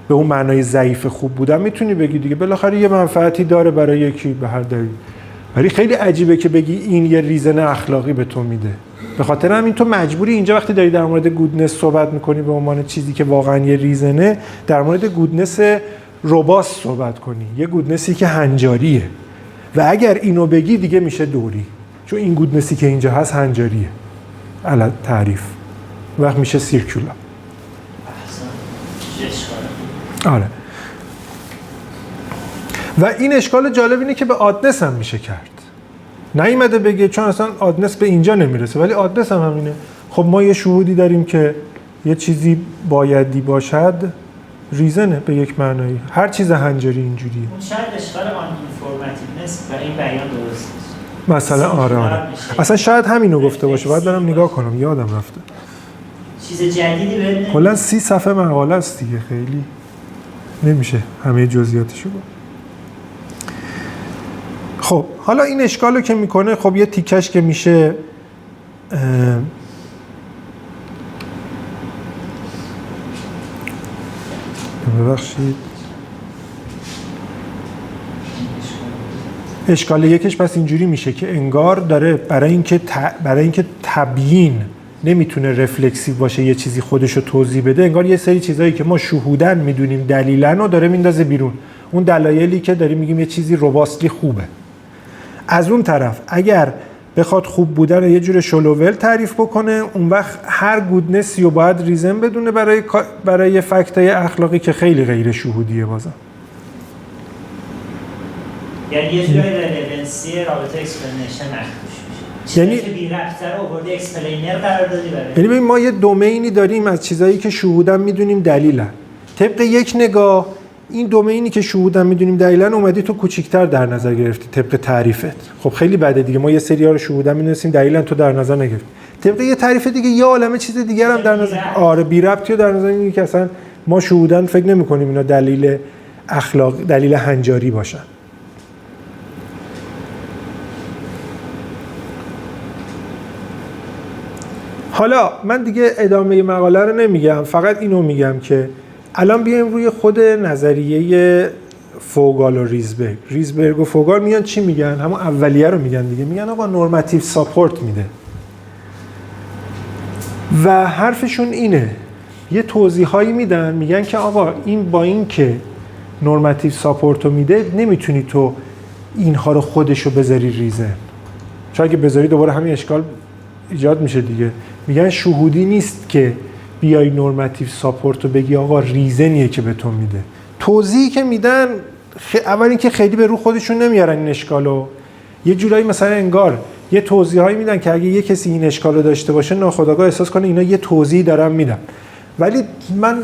به اون معنای ضعیف خوب بودن میتونی بگی دیگه، بالاخره یه منفعتی داره برای یکی به هر دلیل. ولی خیلی عجیبه که بگی این یه ریزن اخلاقی به تو میده. به خاطر همین تو مجبوری اینجا وقتی داری در مورد گودنس صحبت میکنی به عنوان چیزی که واقعا یه ریزنه، در مورد گودنس روباست صحبت کنی، یه گودنسی که هنجاریه. و اگر اینو بگی دیگه میشه دوری، چون این گودنسی که اینجا هست هنجاریه علی تعریف، وقت میشه سیرکولا. آره. و این اشکال جالب اینه که به آدنس هم میشه کرد. نیومده بگه چون اصلا آدنس به اینجا نمیرسه، ولی آدنس هم همینه. خب ما یه شهودی داریم که یه چیزی بایدی باشد، ریزنه به یک معنایی. هر چیز هنجاری اینجوریه. اون شاید اشکال آن اینفورماتیونس و این بیان درست نیست. مثلا آره. اصلا شاید همینو گفته باشه، باید برم نگاه کنم، یادم رفته. چیز جدیدی ببینید. کلا 30 صفحه مقاله است دیگه، خیلی نمیشه همه جزئیاتشو گفت. خب حالا این اشکالو که میکنه، خب یه تیکش که میشه ببخشید، اشکال یکش پس اینجوری میشه که انگار داره برای اینکه تبیین نمیتونه رفلکسیو باشه، یه چیزی خودشو توضیح بده، انگار یه سری چیزایی که ما شهودن میدونیم دلیلن رو داره میندازه بیرون. اون دلایلی که داریم میگیم یه چیزی روباستلی خوبه. از اون طرف اگر بخواد خوب بودن رو یه جور شلوول تعریف بکنه، اون وقت هر گودنسی رو باید ریزن بدونه برای فکتای اخلاقی که خیلی غیر شهودیه بازم. یعنی یه جوری رلوانسی رابطه اکسپلینیشن مخدوش میشه. یعنی که بی ربطه رو آورده اکسپلینر قرار دادی برای. یعنی ما یه دومینی داریم از چیزایی که شهودن میدونیم دلیلن. طبق یک نگاه این دومینی که شهودن میدونیم دلیلن اومدی تو کوچیک‌تر در نظر گرفتی طبق تعریفت. خب خیلی بده دیگه، ما یه سری‌ها رو شهودن میدونیم دلیلن تو در نظر نگرفتی. طبق یه تعریف دیگه یه عالمه چیز دیگر هم در نظر آره بی ربطی رو در نظر میگیری که اصلا ما شهودن فکر نمی‌کنیم اینا دلیل اخلاق دلیل هنجاری باشن. حالا من دیگه ادامه مقاله رو نمیگم، فقط اینو میگم که الان بیایم روی خود نظریه فوگال و ریزبرگ و فوگال میان چی میگن؟ همون اولیه رو میگن دیگه، میگن آقا نورماتیو ساپورت میده و حرفشون اینه، یه توضیحایی میدن، میگن که آقا این با این که نورماتیو ساپورت رو میده نمیتونی تو اینها رو خودشو بذاری ریزن، چون اگه بذاری دوباره همین اشکال ایجاد میشه دیگه. میگن شهودی نیست که بیای نورماتیو ساپورت رو بگی آقا ریزنیه که به تو میده. توضیحی که میدن اول اینکه خیلی به رو خودشون نمیارن این اشکالو، یه جورایی مثلا انگار یه توضیحایی میدن که اگه یه کسی این اشکالو داشته باشه ناخودآگاه احساس کنه اینا یه توضیحی دارن میدن، ولی من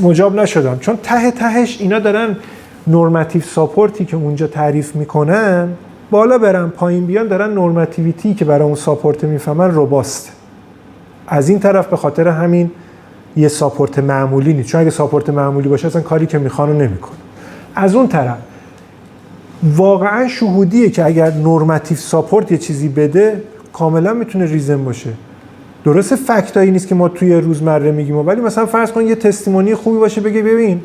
مجاب نشدم، چون تهش اینا دارن نورماتیو ساپورتی که اونجا تعریف میکنن بالا برن پایین بیان، دارن نورماتیویتی که برای اون ساپورت میفهمن روباست. از این طرف به خاطر همین یه ساپورت معمولی نیست، چون اگه ساپورت معمولی باشه اصلا کاری که میخوانو نمیکنه. از اون طرف واقعا شهودیه که اگر نورماتیو ساپورت یه چیزی بده کاملا میتونه ریزن باشه. درسته فکتایی نیست که ما توی روزمره میگیم، ولی مثلا فرض کن یه تستیمونی خوبی باشه بگه ببین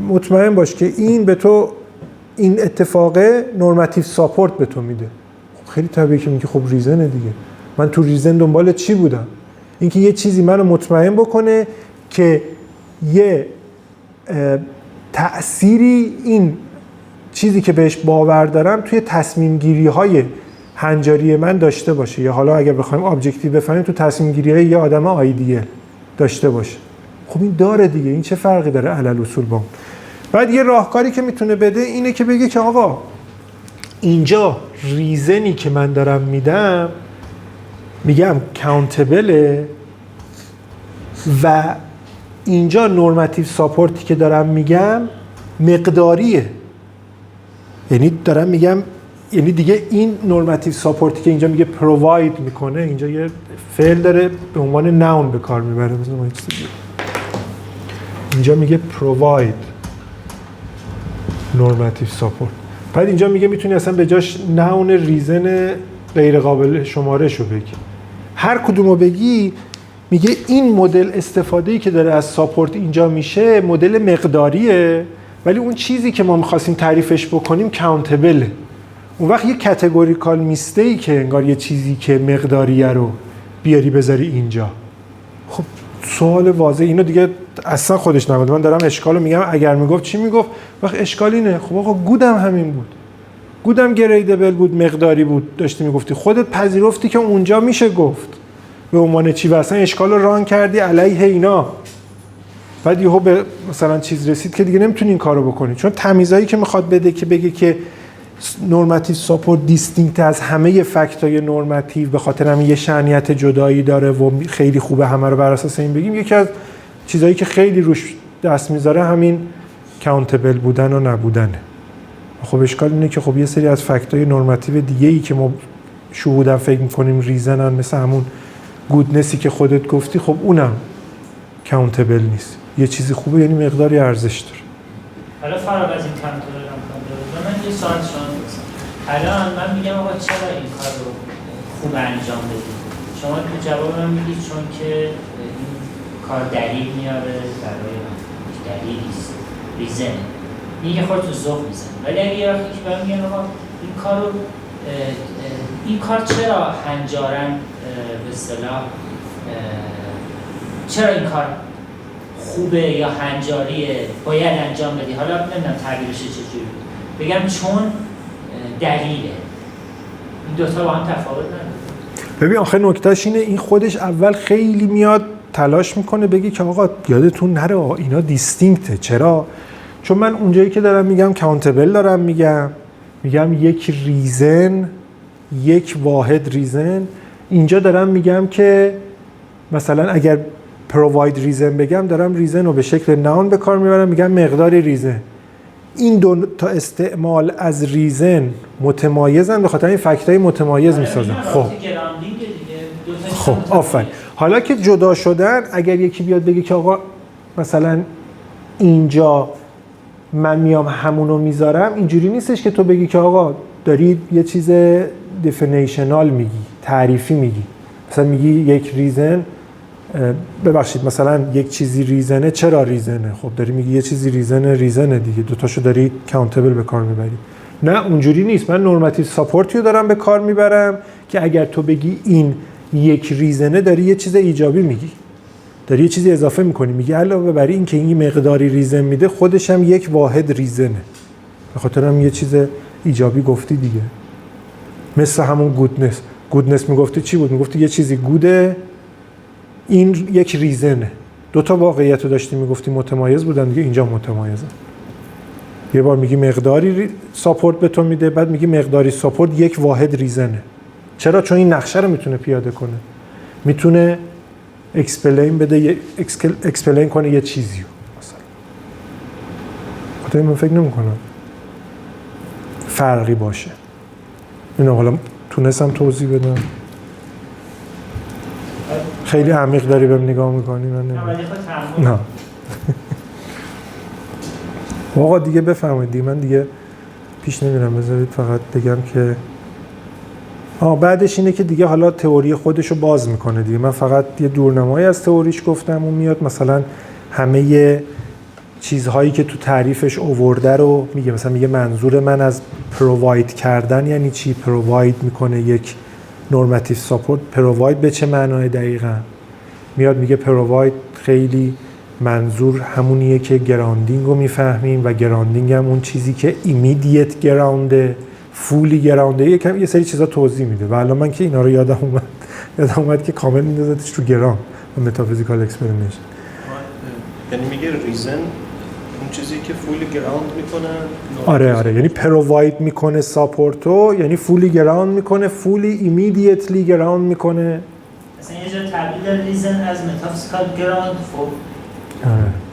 مطمئن باش که این به تو این اتفاقه نورماتیو ساپورت به تو میده. خیلی طبیعیه که میگه خب ریزنه دیگه، من تو ریزن دنبال چی بودم؟ اینکه یه چیزی منو مطمئن بکنه که یه تأثیری این چیزی که بهش باور دارم توی تصمیم گیری های هنجاری من داشته باشه، یا حالا اگر بخوایم ابجکتیو بفهمیم تو تصمیم گیری های یه آدم آیدیل داشته باشه. خب این داره دیگه، این چه فرقی داره علل اصول با اون؟ بعد یه راهکاری که میتونه بده اینه که بگه که آقا اینجا ریزنی که من دارم میدم میگم کانتبله و اینجا نورماتیو ساپورتی که دارم میگم مقداریه. یعنی دارم میگم یعنی دیگه این نورماتیو ساپورتی که اینجا میگه پروواید میکنه، اینجا یه فعل داره به عنوان ناون به کار میبره. اینجا میگه پروواید نورماتیو ساپورت. بعد اینجا میگه میتونی اصلا به جاش ناون ریزن غیر قابل شمارش رو بگی. هر کدومو بگی میگه این مدل استفاده‌ای که داره از ساپورت اینجا میشه مدل مقداریه، ولی اون چیزی که ما می‌خواستیم تعریفش بکنیم کانتبله. اون وقت یه کاتگوریکال میستیک که انگار یه چیزی که مقداریه رو بیاری بذاری اینجا. خب سوال واضح اینو دیگه اصلا خودش نگفت. من دارم اشکالو میگم، اگر میگفت چی میگفت؟ وقت اشکال اینه. خب آقا گودم همین بود. گودم گریدبل بود، مقداری بود. داشتی میگفتی خودت پذیرفتی که اونجا میشه گفت به عنوان چی، و اصلا اشکال رو ران کردی علیه اینا. بعد یهو به مثلا چیز رسید که دیگه نمیتونی این کارو بکنی، چون تمیزایی که میخواد بده که بگه که نورماتیو ساپورت دیستینکت از همه فکتای نورماتیو به خاطر همین یه شأنیت جدایی داره و خیلی خوبه همه رو بر اساس این بگیم. یکی از چیزایی که خیلی روش دست میذاره همین کانتبل بودن و نبودنه. خب اشکال اینه که خب یه سری از فکتای نورماتیو دیگه‌ای که ما شهودن فکر می‌کنیم ریزنن، مثل همون گودنسی که خودت گفتی، خب اونم کانتبل نیست. یه چیزی خوبه یعنی مقداری ارزش داره. حالا فرق از این کانتبل من یه سوال شما بپرسم. الان من میگم آقا چرا این کار رو خوب انجام بدید؟ شما تو جواب من میگید چون که این کار دلیل میاره برای من. دلیل نیست، ریزن. میگه خود تو ذوق میزن. ولی اگه یه وقتی که من میگم آقا این کار چرا هنجارن به اصطلاح چرا این کار خوبه یا هنجاریه باید انجام بدی؟ حالا نمیدونم تعبیرش چجوری بگم، چون دلیله. این دوتا با هم تفاوت نداره. ببین آخه نکتهش اینه، این خودش اول خیلی میاد تلاش میکنه بگی که آقا یادتون نره اینا دیستینکته. چرا؟ چون من اونجایی که دارم میگم کانتبل دارم میگم یک ریزن، یک واحد ریزن. اینجا دارم میگم که مثلا اگر پروواید ریزن بگم دارم ریزن رو به شکل ناون به کار میبرم، میگم مقداری ریزن. این دو تا استعمال از ریزن متمایزن، به خاطر این فکتای متمایز میسازن. خب آفرین. حالا که جدا شدن، اگر یکی بیاد بگه که آقا مثلا اینجا من میام همونو میذارم، اینجوری نیستش که تو بگی که آقا داری یه چیز دیفینیشنال میگی، تعریفی میگی. مثلا میگی یک ریزن، ببخشید مثلا یک چیزی ریزنه. چرا ریزنه؟ خب داری میگی یه چیزی ریزنه دیگه، دوتاشو داری کانتبل به کار میبری. نه اونجوری نیست. من نورماتیو ساپورتیو دارم به کار میبرم که اگر تو بگی این یک ریزنه داری یه چیز ایجابی میگی، داری یه چیزی اضافه میکنی، میگی علاوه بر این که این مقداری ریزن میده خودش هم یک واحد ریزنه، به خاطر هم یه چیز ایجابی گفتی دیگه. مثل همون گودنس میگفتی چی بود؟ میگفتی یه چیزی گوده، این یک ریزنه. دوتا واقعیت رو داشتی میگفتی متمایز بودن دیگه، اینجا متمایزه. یه بار میگی مقداری ساپورت به تو میده، بعد میگی مقداری ساپورت یک واحد ریزنه. چرا؟ چون این نقشه رو میتونه پیاده کنه، میتونه اکسپلین کنه یه چیزی رو. مثلا خاطر من فکر نمی‌کنم فرقی باشه. اینو حالا تونستم توضیح بدم. خیلی عمیق داری بهم نگاه میکنی. من نه آقا دیگه بفرمایید دیگه، من دیگه پیش نمیرم. بذارید فقط بگم که بعدش اینه که دیگه حالا تئوری خودشو باز میکنه دیگه. من فقط یه دورنمایی از تئوریش گفتم و میاد مثلا همه چیزهایی که تو تعریفش آورده رو میگه. مثلا میگه منظور من از پروواید کردن یعنی چی؟ پروواید میکنه یک نورماتیو ساپورت. پروواید به چه معنای دقیقاً؟ میاد میگه پروواید خیلی منظور همونیه که گراندینگ رو میفهمیم و گراندینگ هم اون چیزی که ایمیدیت گراونده، فولی گراونده، یه سری چیزا توضیح میده. و الان من که اینا رو یادم اومد که کامل میندازتش تو گرام و متافیزیکال اکسپریمنت. یعنی میگه ریزن اون چیزی که فولی گراوند میکنه. آره یعنی پروواید میکنه ساپورتو، یعنی فولی گراوند میکنه، فولی ایمیدیتلی گراوند میکنه. مثلا یه جا تعبیر داره reason as metaphysical ground for آره